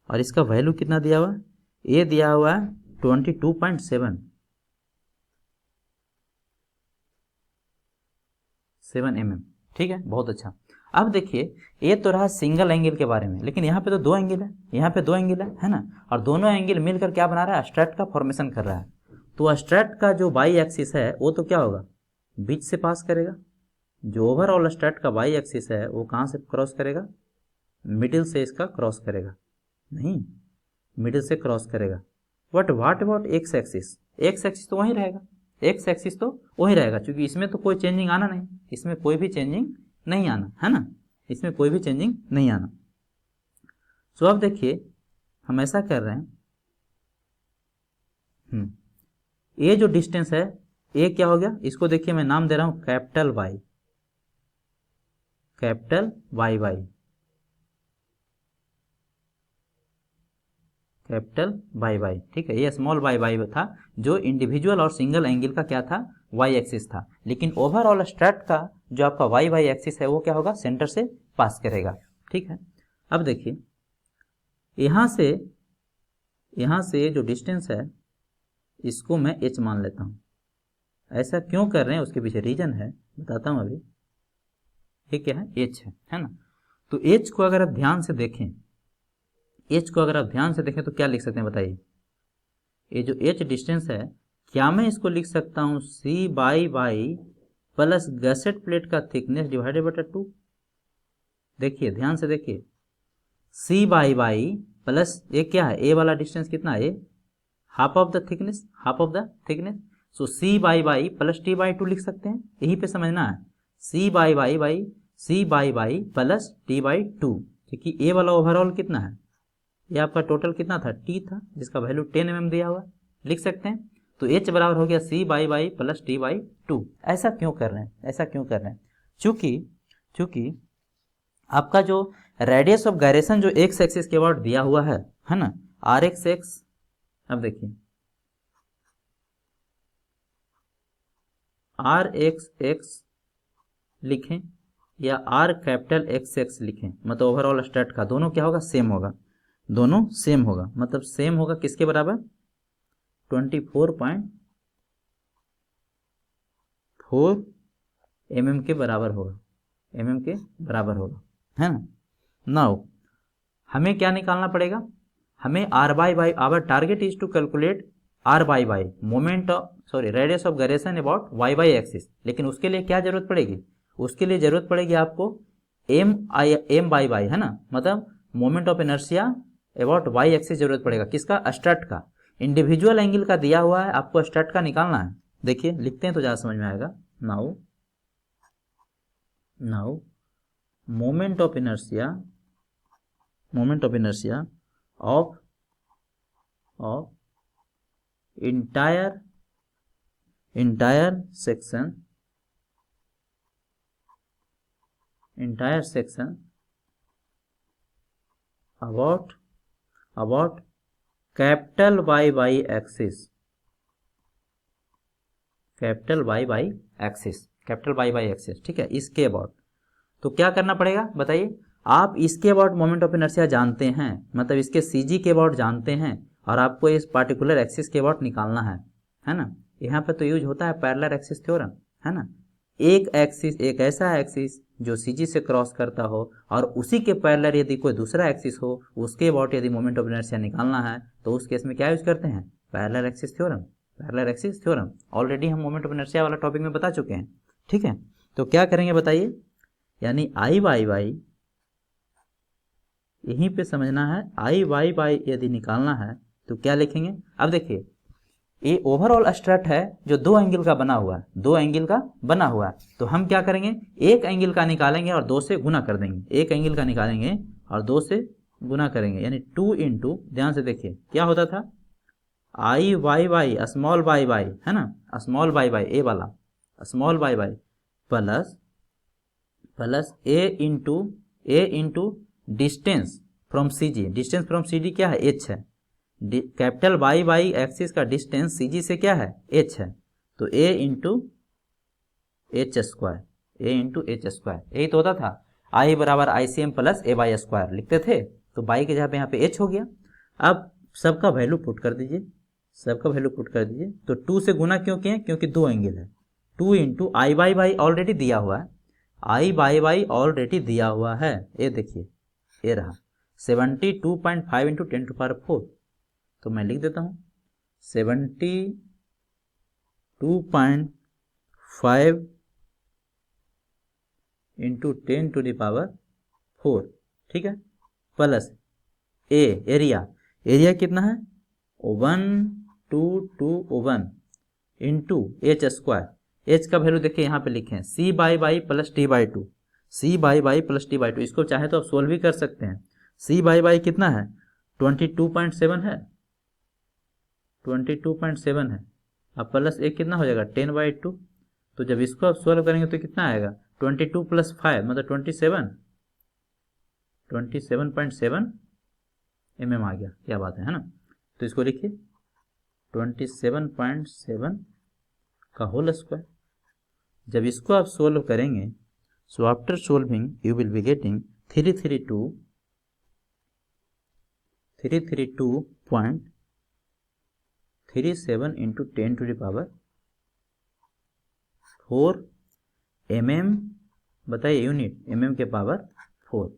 और इसका वैल्यू कितना दिया हुआ है, ये दिया हुआ है 22.7 mm, ठीक है, बहुत अच्छा। अब देखिए ये तो रहा सिंगल एंगल के बारे में, लेकिन यहाँ पे तो 2 एंगल है, यहाँ पे 2 एंगल है ना, और दोनों एंगल मिलकर क्या बना रहा है, स्ट्रेट का फॉर्मेशन कर रहा है। तो स्ट्रेट का जो बाई एक्सिस है वो तो क्या होगा, बीच से पास करेगा, जो ओवरऑल स्ट्रेट का बाई एक्सिस है वो कहाँ से क्रॉस करेगा, मिडिल से इसका क्रॉस करेगा, नहीं मिडिल से क्रॉस करेगा। But what about x axis, x axis तो वहीं रहेगा, एक्स एक्सिस तो वहीं रहेगा, क्योंकि इसमें तो कोई चेंजिंग आना नहीं, इसमें कोई भी चेंजिंग नहीं आना है ना, इसमें कोई भी चेंजिंग नहीं आना। सो अब देखिए हम ऐसा कर रहे हैं, ये जो डिस्टेंस है ये क्या हो गया, इसको देखिए मैं नाम दे रहा हूं capital Y, capital Y Y, capital Y Y, ठीक है। ये स्मॉल वाई वाई था जो इंडिविजुअल और सिंगल एंगल का क्या था, वाई एक्सिस था, लेकिन ओवरऑल स्ट्रेट का जो आपका वाई वाई एक्सिस है वो क्या होगा, सेंटर से पास करेगा, ठीक है। अब देखिए यहाँ से जो डिस्टेंस है इसको मैं h मान लेता हूँ। ऐसा क्यों कर रहे हैं उसके पीछे रीजन है, बताता हूँ अभी। ये क्या है, h है ना। तो h को अगर आप ध्यान से देखें, h को अगर आप ध्यान से देखें तो क्या लिख सकते हैं बताइए, ये जो h डिस्टेंस है क्या मैं इसको लिख सकता हूँ c by by plus gusset plate का थिकनेस डिवाइडेड बाई 2। देखिए ध्यान से देखिए, c बाई बाई प्लस ये क्या है, a वाला डिस्टेंस कितना है, half of the thickness, half of the thickness, so c by by plus t by 2 लिख सकते हैं, यहीं पे समझना है, c by by plus t by 2, क्योंकि a वाला ओवरऑल कितना है, ये आपका टोटल कितना था, t था, जिसका वैल्यू 10 mm दिया हुआ, लिख सकते हैं। तो h बराबर हो गया c by by plus t by 2। ऐसा क्यों कर रहे हैं, ऐसा क्यों कर रहे हैं, चूंकि आपका जो रेडियस ऑफ गायरेशन जो एक्स एक्सिस के अबाउट दिया हुआ है ना, आर एक्स एक्स, अब देखिए आर एक्स एक्स लिखें या आर कैपिटल एक्स एक्स लिखें, मतलब ओवरऑल स्ट्रेट का दोनों क्या होगा, सेम होगा, दोनों सेम होगा, मतलब सेम होगा किसके बराबर, 24.4 mm के बराबर होगा, mm के बराबर होगा, है ना। नाउ हमें क्या निकालना पड़ेगा, हमें R Y Y, our target is to calculate R Y Y moment radius of gyration about Y Y axis, लेकिन उसके लिए क्या जरूरत पड़ेगी, उसके लिए जरूरत पड़ेगी आपको एम बाई बाई, है ना, मतलब moment of inertia about Y axis जरूरत पड़ेगा, किसका, स्ट्रेट का, इंडिविजुअल एंगल का दिया हुआ है, आपको स्ट्रेट का निकालना है। देखिए लिखते हैं तो ज़्यादा समझ में आएगा। Now moment of inertia of entire section about capital Y axis, capital Y Y axis, capital Y Y axis, ठीक है, इसके अबाउट। तो क्या करना पड़ेगा बताइए, आप इसके अबाउट मोमेंट ऑफ इनर्शिया जानते हैं, मतलब इसके सीजी के अबाउट जानते हैं, और आपको इस पार्टिकुलर एक्सिस के अबाउट निकालना है ना। यहाँ पे तो यूज होता है पैरेलल एक्सिस थ्योरम, है ना। एक एक्सिस, एक ऐसा एक्सिस जो सीजी से क्रॉस करता हो और उसी के पैरेलल यदि कोई दूसरा एक्सिस हो, उसके अबाउट यदि मोमेंट ऑफ इनर्शिया निकालना है, तो उस केस में क्या यूज करते हैं, parallel axis theorem, parallel axis theorem. Already हम मोमेंट ऑफ इनर्शिया वाला टॉपिक में बता चुके हैं, ठीक है। तो क्या करेंगे बताइए, यानी आई वाई वाई, यहीं पे समझना है, आई वाई वाई यदि निकालना है तो क्या लिखेंगे। अब देखिए, ये ओवरऑल स्ट्रट है जो दो एंगल का बना हुआ है, दो एंगल का बना हुआ है। तो हम क्या करेंगे, एक एंगल का निकालेंगे और दो से गुना कर देंगे, एक एंगल का निकालेंगे और दो से गुना करेंगे, यानी 2 इंटू, ध्यान से देखिए क्या होता था, I Y Y, small Y Y, है ना, स्मॉल वाई वाई, ए वाला small Y Y, plus plus A into distance from C G, distance from C G क्या है, एच है, कैपिटल वाई वाई एक्सिस का डिस्टेंस सी जी से क्या है, एच है, तो A into H square, A into H square, यही तो होता था, आई बराबर I C M plus A Y square लिखते थे, तो बाई के जगह पे यहाँ पे एच हो गया। अब सबका वैल्यू पुट कर दीजिए, सबका वैल्यू पुट कर दीजिए, तो 2 से गुना क्यों किए, क्योंकि दो एंगल है, 2 into I by by already दिया हुआ है, आई बाई बाई ऑलरेडी दिया हुआ है, ये देखिए ये रहा 72.5 इंटू 10⁴, तो मैं लिख देता हूँ 72.5 इंटू 10⁴, ठीक है, प्लस ए एरिया, एरिया कितना है 1221 इंटू एच स्क्वायर, एच का वैल्यू देखिए यहाँ पे लिखे हैं C by by plus T by two, C by by plus T by two, इसको चाहे तो आप सोल्व भी कर सकते हैं। सी बाई बाई कितना है 22.7 है, 22.7 है, अब प्लस एक कितना हो जाएगा 10/2, तो जब इसको आप सोल्व करेंगे तो कितना आएगा 22 + 5 मतलब 27.7 mm आ गया, क्या बात है ना। तो इसको लिखिए 27.7 का होल स्क्वायर, जब इसको आप सोल्व करेंगे, so after solving you will be getting 332.37 into 10⁴ mm, बताइए यूनिट, mm के पावर 4।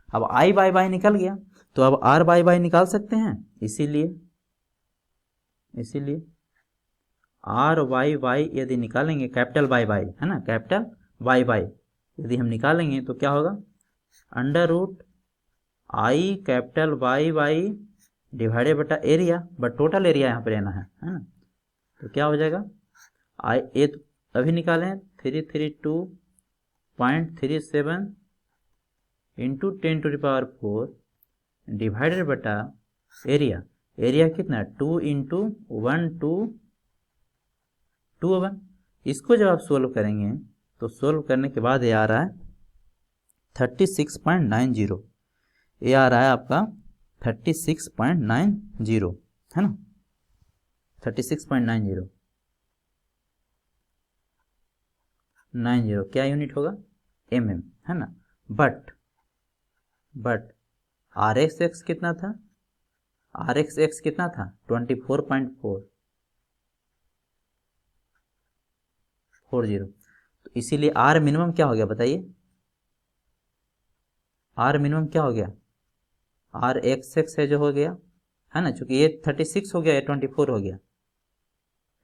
अब आई बाई बाई निकल गया, तो अब आर बाई बाई निकाल सकते हैं, इसीलिए आर वाई वाई यदि निकालेंगे, कैपिटल वाई वाई है ना, कैपिटल वाई वाई यदि हम निकालेंगे तो क्या होगा, under root I capital Y Y divided बटा एरिया, बट टोटल एरिया यहाँ पे लेना है ना, तो क्या हो जाएगा, आई ए तो अभी निकालें 332.37 इंटू 10⁴ डिवाइडेड बटा एरिया, एरिया कितना 2 इंटू 1221, इसको जब आप सोल्व करेंगे तो सोल्व करने के बाद ये आ रहा है 36.90, ये आ रहा है आपका 36.90, है ना, 36.90 क्या यूनिट होगा, mm, है ना। बट आर एक्स एक्स कितना था, आर एक्स एक्स कितना था 24.440, तो इसीलिए आर मिनिमम क्या हो गया बताइए, आर मिनिमम क्या हो गया, आर एक्स एक्स है जो हो गया, है ना, चूंकि ये 36 हो गया, ये 24 हो गया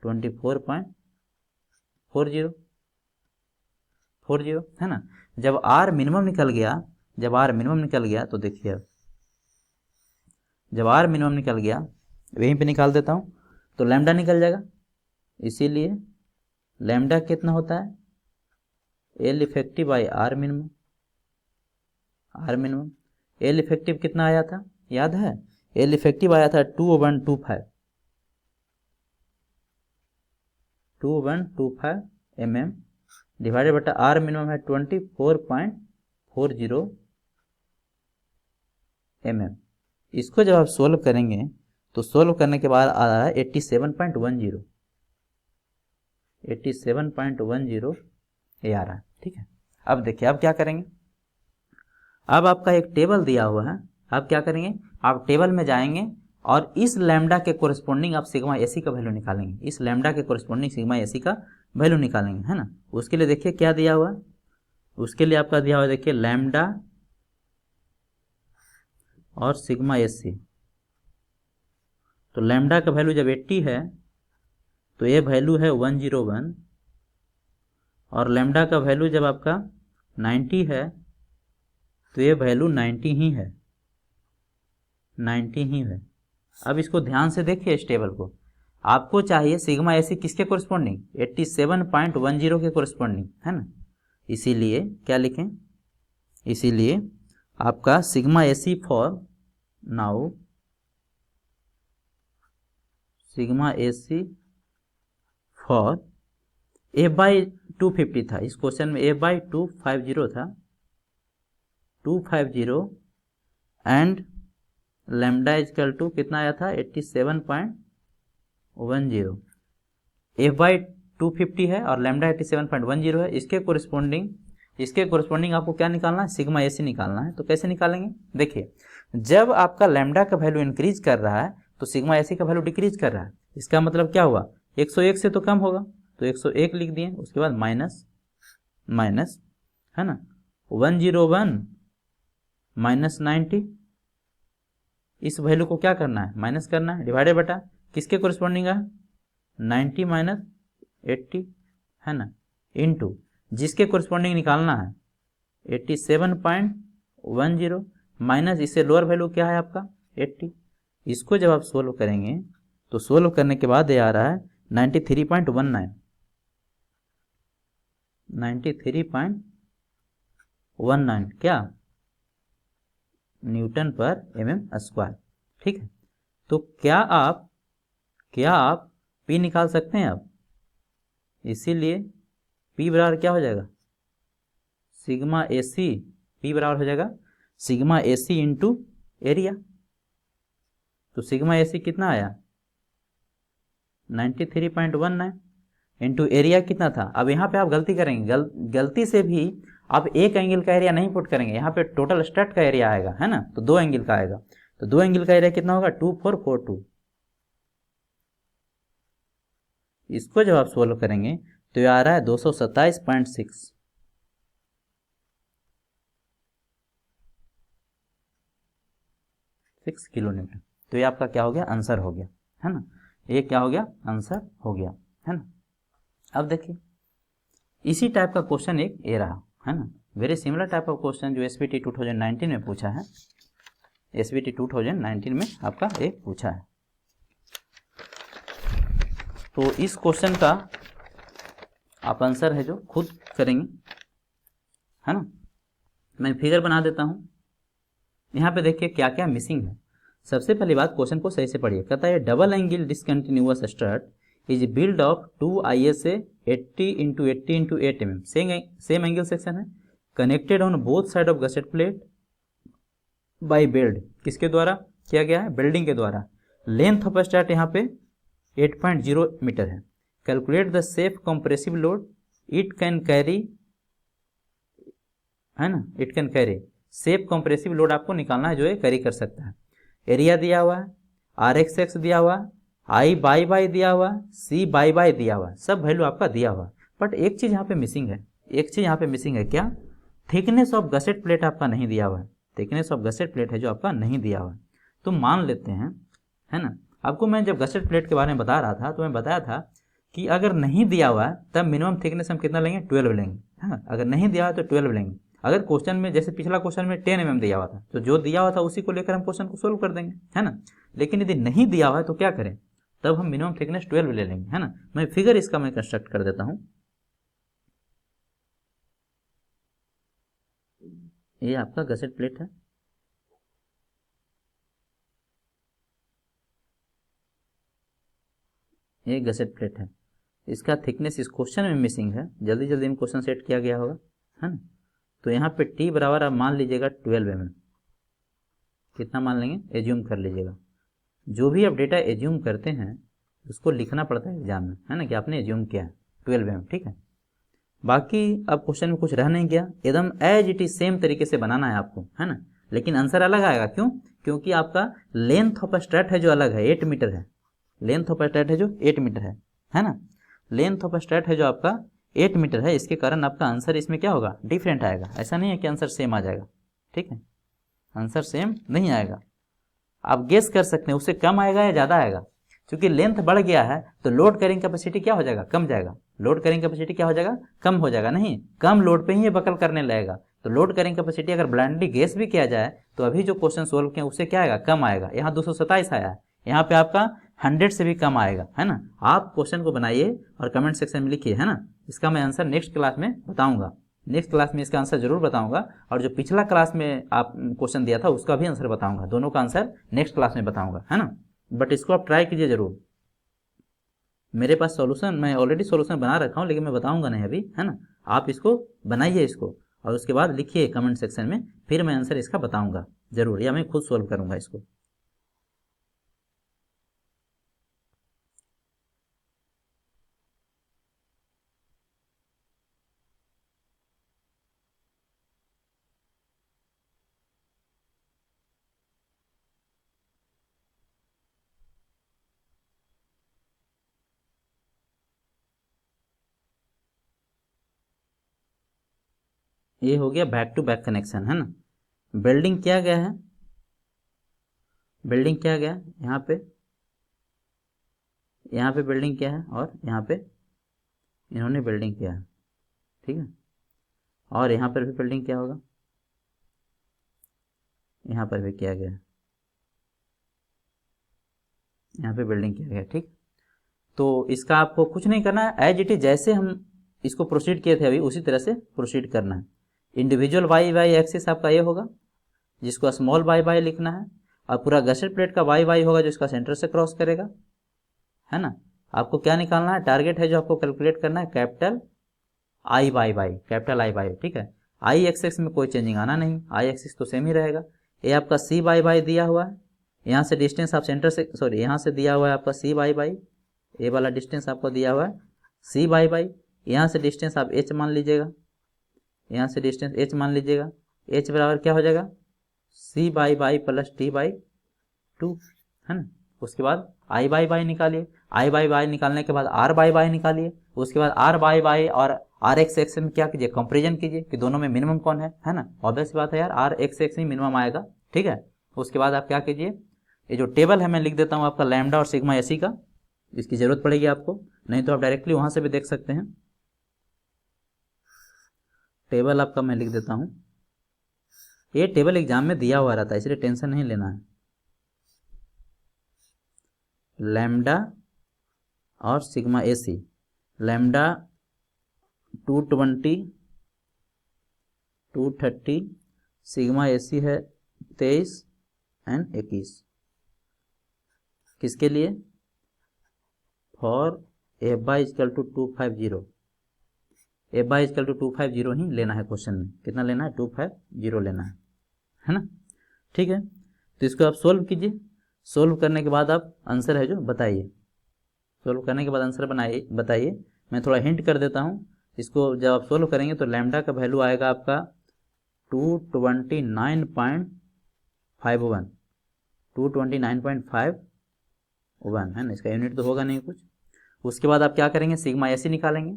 24.40, है ना। जब आर मिनिमम निकल गया, तो देखिए अब जब आर मिनिमम निकल गया, वहीं पे निकाल देता हूँ, तो लैम्डा निकल जाएगा, इसीलिए लैम्डा कितना होता है, L effective by are minimum, L effective कितना आया था याद है, एल इफेक्टिव आया था 2125 mm डिवाइडेड बटा आर मिनिमम है 24.40 mm। इसको जब आप सोल्व करेंगे तो सोल्व करने के बाद आ रहा है 87.10, 87.10 ये आ रहा है। ठीक है, अब देखिए अब क्या करेंगे, अब आपका एक टेबल दिया हुआ है, अब क्या करेंगे, आप टेबल में जाएंगे और इस लैम्डा के कोरिस्पोंडिंग आप सिग्मा एसी का वैल्यू निकालेंगे, इस लैम्डा के कोरिस्पोंडिंग सिग्मा एसी का वैल्यू निकालेंगे, है ना। उसके लिए देखिए क्या दिया हुआ है, उसके लिए आपका दिया हुआ देखिए लैम्डा और सिग्मा एसी। तो लैम्डा का वैल्यू जब 80 है तो ये वैल्यू है 101, और लैम्डा का वैल्यू जब आपका 90 है तो ये वैल्यू 90 ही है, 90 ही है। अब इसको ध्यान से देखिए इस टेबल को, आपको चाहिए सिग्मा एसी किसके कोरिस्पोंडिंग, 87.10 के कोरिस्पोंडिंग, है ना। इसीलिए क्या लिखें, इसीलिए आपका sigma AC for now, sigma AC for A/250 था, इस क्वेश्चन में A/250 था, 250 एंड लैम्डा इजकल टू कितना आया था 87.10। A/250 है और लैम्डा 87.10 है, इसके कोरिस्पोंडिंग आपको क्या निकालना है, सिग्मा एसी निकालना है। तो कैसे निकालेंगे, देखिए जब आपका लैम्डा का वैल्यू इंक्रीज कर रहा है तो सिग्मा एसी का वैल्यू डिक्रीज कर रहा है, इसका मतलब क्या हुआ 101 से तो कम होगा, तो 101 लिख दिए, उसके बाद माइनस माइनस, है ना, 101 माइनस 90, इस वैल्यू को क्या करना है, माइनस करना है, डिवाइडेड बटा किसके कोरिस्पोंडिंग है 90 माइनस 80, है ना, इनटू जिसके कोरिस्पोंडिंग निकालना है 87.10 माइनस इससे लोअर वैल्यू क्या है आपका 80। इसको जब आप सोल्व करेंगे तो सोल्व करने के बाद ये आ रहा है 93.19, 93.19 क्या न्यूटन पर mm²। ठीक है, तो क्या आप P निकाल सकते हैं आप, इसीलिए P बराबर क्या हो जाएगा, सिग्मा एसी, P बराबर हो जाएगा सिग्मा एसी इंटू एरिया। तो सिग्मा एसी कितना आया 93.19 इंटू एरिया कितना था। अब यहाँ पे आप गलती करेंगे, गलती से भी आप एक एंगल का एरिया नहीं पुट करेंगे, यहाँ पे टोटल स्ट्रट का एरिया आएगा, है ना, तो 2 एंगल का आएगा, तो 2 एंगल का एरिया कितना होगा 2442। इसको जब आप सोल्व करेंगे तो ये आ रहा है 227.6 किलोमीटर। तो ये आपका क्या हो गया, आंसर हो गया, है ना, ये क्या हो गया, आंसर हो गया, है ना। अब देखिए इसी टाइप का क्वेश्चन एक ये रहा, है ना, very similar type of question जो SBT 2019 में पूछा है, SBT 2019 में आपका एक पूछा है। तो इस क्वेश्चन का आप आंसर है जो खुद करेंगे, है ना। मैं फिगर बना देता हूं, यहाँ पे देखिए क्या क्या मिसिंग है। सबसे पहली बात क्वेश्चन को सही से पढ़िए, कहता है double angle discontinuous strut is build of 2 ISA 80 × 80 × 8 mm, same angle section है, connected on both side of gusset plate by belt, किसके द्वारा किया गया है, बेल्डिंग के द्वारा। लेंथ ऑफ स्ट्रट यहाँ पे 8.0 मीटर है। Calculate the safe compressive load it can carry, है ना, it can carry, safe compressive load आपको निकालना है जो ये कैरी कर सकता है। एरिया दिया हुआ है, RXX दिया हुआ है, I बाई दिया हुआ है, C बाई दिया हुआ है, सब वैल्यू आपका दिया हुआ है। बट एक चीज यहाँ पे मिसिंग है, एक चीज यहाँ पे मिसिंग है, क्या, थिकनेस ऑफ गसेट प्लेट आपका नहीं दिया हुआ है, थिकनेस ऑफ गसेट प्लेट है जो आपका नहीं दिया हुआ है। तो मान लेते हैं, है ना, आपको मैं जब गसेट प्लेट के बारे में बता रहा था तो मैं बताया था कि अगर नहीं दिया हुआ है तब मिनिमम थिकनेस हम कितना लेंगे 12 लेंगे, है ना, अगर नहीं दिया हुआ तो 12 लेंगे। अगर क्वेश्चन में जैसे पिछला क्वेश्चन में 10 mm दिया हुआ था तो जो दिया हुआ था उसी को लेकर हम क्वेश्चन को सोल्व कर देंगे, है ना। लेकिन यदि नहीं दिया हुआ है तो क्या करें, तब हम मिनिमम थिकनेस 12 ले लेंगे, है ना। मैं फिगर इसका मैं कंस्ट्रक्ट कर देता हूं, ये आपका गसेट प्लेट है, ये गसेट प्लेट है, इसका थिकनेस इस क्वेश्चन में मिसिंग है, जल्दी जल्दी में क्वेश्चन सेट किया गया होगा, है ना। तो यहाँ पे T बराबर आप मान लीजिएगा 12 mm, कितना मान लेंगे, एज्यूम कर लीजिएगा। जो भी आप डेटा एज्यूम करते हैं उसको लिखना पड़ता है एग्जाम में, है ना, कि आपने एज्यूम किया है। 12 mm, ठीक है। बाकी अब क्वेश्चन में कुछ रह नहीं गया, एकदम एज इट इज सेम तरीके से बनाना है आपको, है ना। लेकिन आंसर अलग आएगा, क्यों? क्योंकि आपका लेंथ ऑफ स्ट्रैट है जो अलग है, 8 मीटर है। लेंथ ऑफ स्ट्रैट है जो 8 मीटर है ना। लेंथ ऑफ स्ट्रैट है जो आपका 8 मीटर है, इसके कारण आपका आंसर इसमें क्या होगा, डिफरेंट आएगा। ऐसा नहीं है कि आंसर सेम आ जाएगा, ठीक है। आंसर सेम नहीं आएगा, आप गेस कर सकते हैं उससे कम आएगा या ज़्यादा आएगा। क्योंकि लेंथ बढ़ गया है तो लोड कैरिंग कैपेसिटी क्या हो जाएगा, कम जाएगा। लोड कैरिंग कैपेसिटी क्या हो जाएगा, कम हो जाएगा। नहीं, कम लोड पे ही ये बकल करने लगेगा। तो लोड कैरिंग कैपेसिटी अगर ब्लाइंडली गेस भी किया जाए तो अभी जो क्वेश्चन सोल्व किया उससे क्या आएगा, कम आएगा। यहाँ 227 आया है, यहाँ पे आपका 100 से भी कम आएगा, है ना। आप क्वेश्चन को बनाइए और कमेंट सेक्शन में लिखिए, है ना। इसका मैं आंसर नेक्स्ट क्लास में बताऊंगा, नेक्स्ट क्लास में इसका आंसर जरूर बताऊंगा। और जो पिछला क्लास में आप क्वेश्चन दिया था उसका भी आंसर बताऊंगा, दोनों का आंसर नेक्स्ट क्लास में बताऊंगा, है ना। बट इसको आप ट्राई कीजिए जरूर। मेरे पास सॉल्यूशन, मैं ऑलरेडी सॉल्यूशन बना रखा हूँ, लेकिन मैं बताऊंगा नहीं अभी, है ना। आप इसको बनाइए इसको, और उसके बाद लिखिए कमेंट सेक्शन में, फिर मैं आंसर इसका बताऊंगा जरूर, या मैं खुद सोल्व करूंगा इसको। ये हो गया बैक टू बैक कनेक्शन, है ना। बिल्डिंग किया गया है, बिल्डिंग किया गया यहाँ पे, यहाँ पे बिल्डिंग किया है, और यहाँ पे इन्होंने बिल्डिंग किया है, ठीक है। और यहाँ पर भी बिल्डिंग किया होगा, यहाँ पर भी किया गया है, यहाँ पे बिल्डिंग किया गया, ठीक। तो इसका आपको कुछ नहीं करना है, एज इट इज जैसे हम इसको प्रोसीड किए थे अभी उसी तरह से प्रोसीड करना है। इंडिविजुअल वाई वाई एक्सिस आपका ये होगा जिसको स्मॉल वाई वाई लिखना है, और पूरा गसेट प्लेट का वाई वाई होगा जो इसका सेंटर से क्रॉस करेगा, है ना। आपको क्या निकालना है, टारगेट है जो आपको कैलकुलेट करना है capital I Y Y, capital I Y, ठीक है। आई एक्सिस में कोई चेंजिंग आना नहीं, आई एक्सिस तो सेम ही रहेगा। ये आपका सी वाई वाई दिया हुआ है, यहाँ से डिस्टेंस आप सेंटर से, सॉरी यहाँ से दिया हुआ है आपका सी वाई वाई, ए वाला डिस्टेंस आपको दिया हुआ है सी वाई वाई। यहाँ से डिस्टेंस आप एच मान लीजिएगा, यहाँ से डिस्टेंस एच मान लीजिएगा। एच बराबर क्या हो जाएगा, C by by plus T by 2, है ना। उसके बाद आई बाई बाई निकालिए, आई बाई बाई निकालने के बाद आर बाई बाई निकालिए। उसके बाद आर बाई बाई और आर एक्स एक्स में क्या कीजिए, कंपेरिजन कीजिए कि दोनों में मिनिमम कौन है ना। ऑब्वियस बात है यार, आर एक्स एक्स ही मिनिमम आएगा, ठीक है। उसके बाद आप क्या कीजिए, ये जो टेबल है मैं लिख देता हूँ आपका लैम्डा और सिग्मा एसी का, इसकी जरूरत पड़ेगी आपको, नहीं तो आप डायरेक्टली वहां से भी देख सकते हैं। टेबल आपका मैं लिख देता हूँ, ये टेबल एग्जाम में दिया हुआ रहता है इसलिए टेंशन नहीं लेना है। लैम्डा और sigma AC, lambda 220 230, sigma AC है 23 एंड 21, किसके लिए, for F Y equal to 250, F Y equal to 250 ही लेना है क्वेश्चन में। कितना लेना है, 250 लेना है ना, ठीक है। तो इसको आप सोल्व कीजिए, सोल्व करने के बाद आप आंसर है जो बताइए, सोल्व करने के बाद आंसर बनाइए बताइए। मैं थोड़ा हिंट कर देता हूँ, इसको जब आप सोल्व करेंगे तो लैम्डा का वैल्यू आएगा आपका 229.51, 229.51 है ना, इसका यूनिट तो होगा नहीं कुछ। उसके बाद आप क्या करेंगे, सिग्मा एसी निकालेंगे,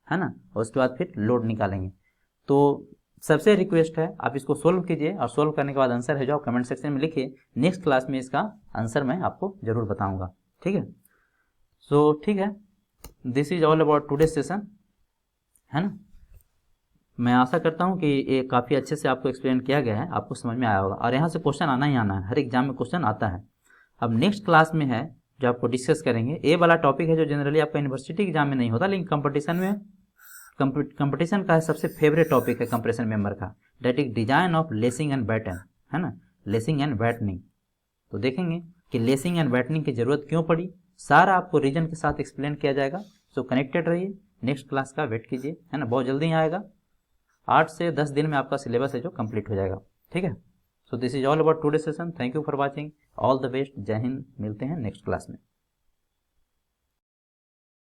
है ना, और उसके बाद फिर लोड निकालेंगे। तो सबसे रिक्वेस्ट है आप इसको सोल्व कीजिए, और सोल्व करने के बाद आंसर है जो आप कमेंट सेक्शन में लिखिए। नेक्स्ट क्लास में इसका आंसर मैं आपको जरूर बताऊंगा, ठीक है। सो ठीक है, this is all about today session, है ना। मैं आशा करता हूँ कि ये काफ़ी अच्छे से आपको एक्सप्लेन किया गया है, आपको समझ में आया होगा, और यहाँ से क्वेश्चन आना ही आना है, हर एग्जाम में क्वेश्चन आता है। अब नेक्स्ट क्लास में है जो आपको डिस्कस करेंगे, ये वाला टॉपिक है जो जनरली आपका यूनिवर्सिटी एग्जाम में नहीं होता, लेकिन कंपटीशन में, कंपटीशन का सबसे फेवरेट टॉपिक है कंप्रेशन मेंबर का, that is design of lacing and batten, है ना, लेसिंग एंड बैटनिंग। तो देखेंगे कि लेसिंग एंड बैटनिंग की जरूरत क्यों पड़ी, सारा आपको रीजन के साथ एक्सप्लेन किया जाएगा। सो कनेक्टेड रहिए, नेक्स्ट क्लास का वेट कीजिए, है ना, बहुत जल्दी आएगा, 8 से 10 दिन में आपका सिलेबस है जो कंप्लीट हो जाएगा, ठीक है। So this is all about today session, thank you for watching, all the best, जय हिंद, मिलते हैं नेक्स्ट क्लास में।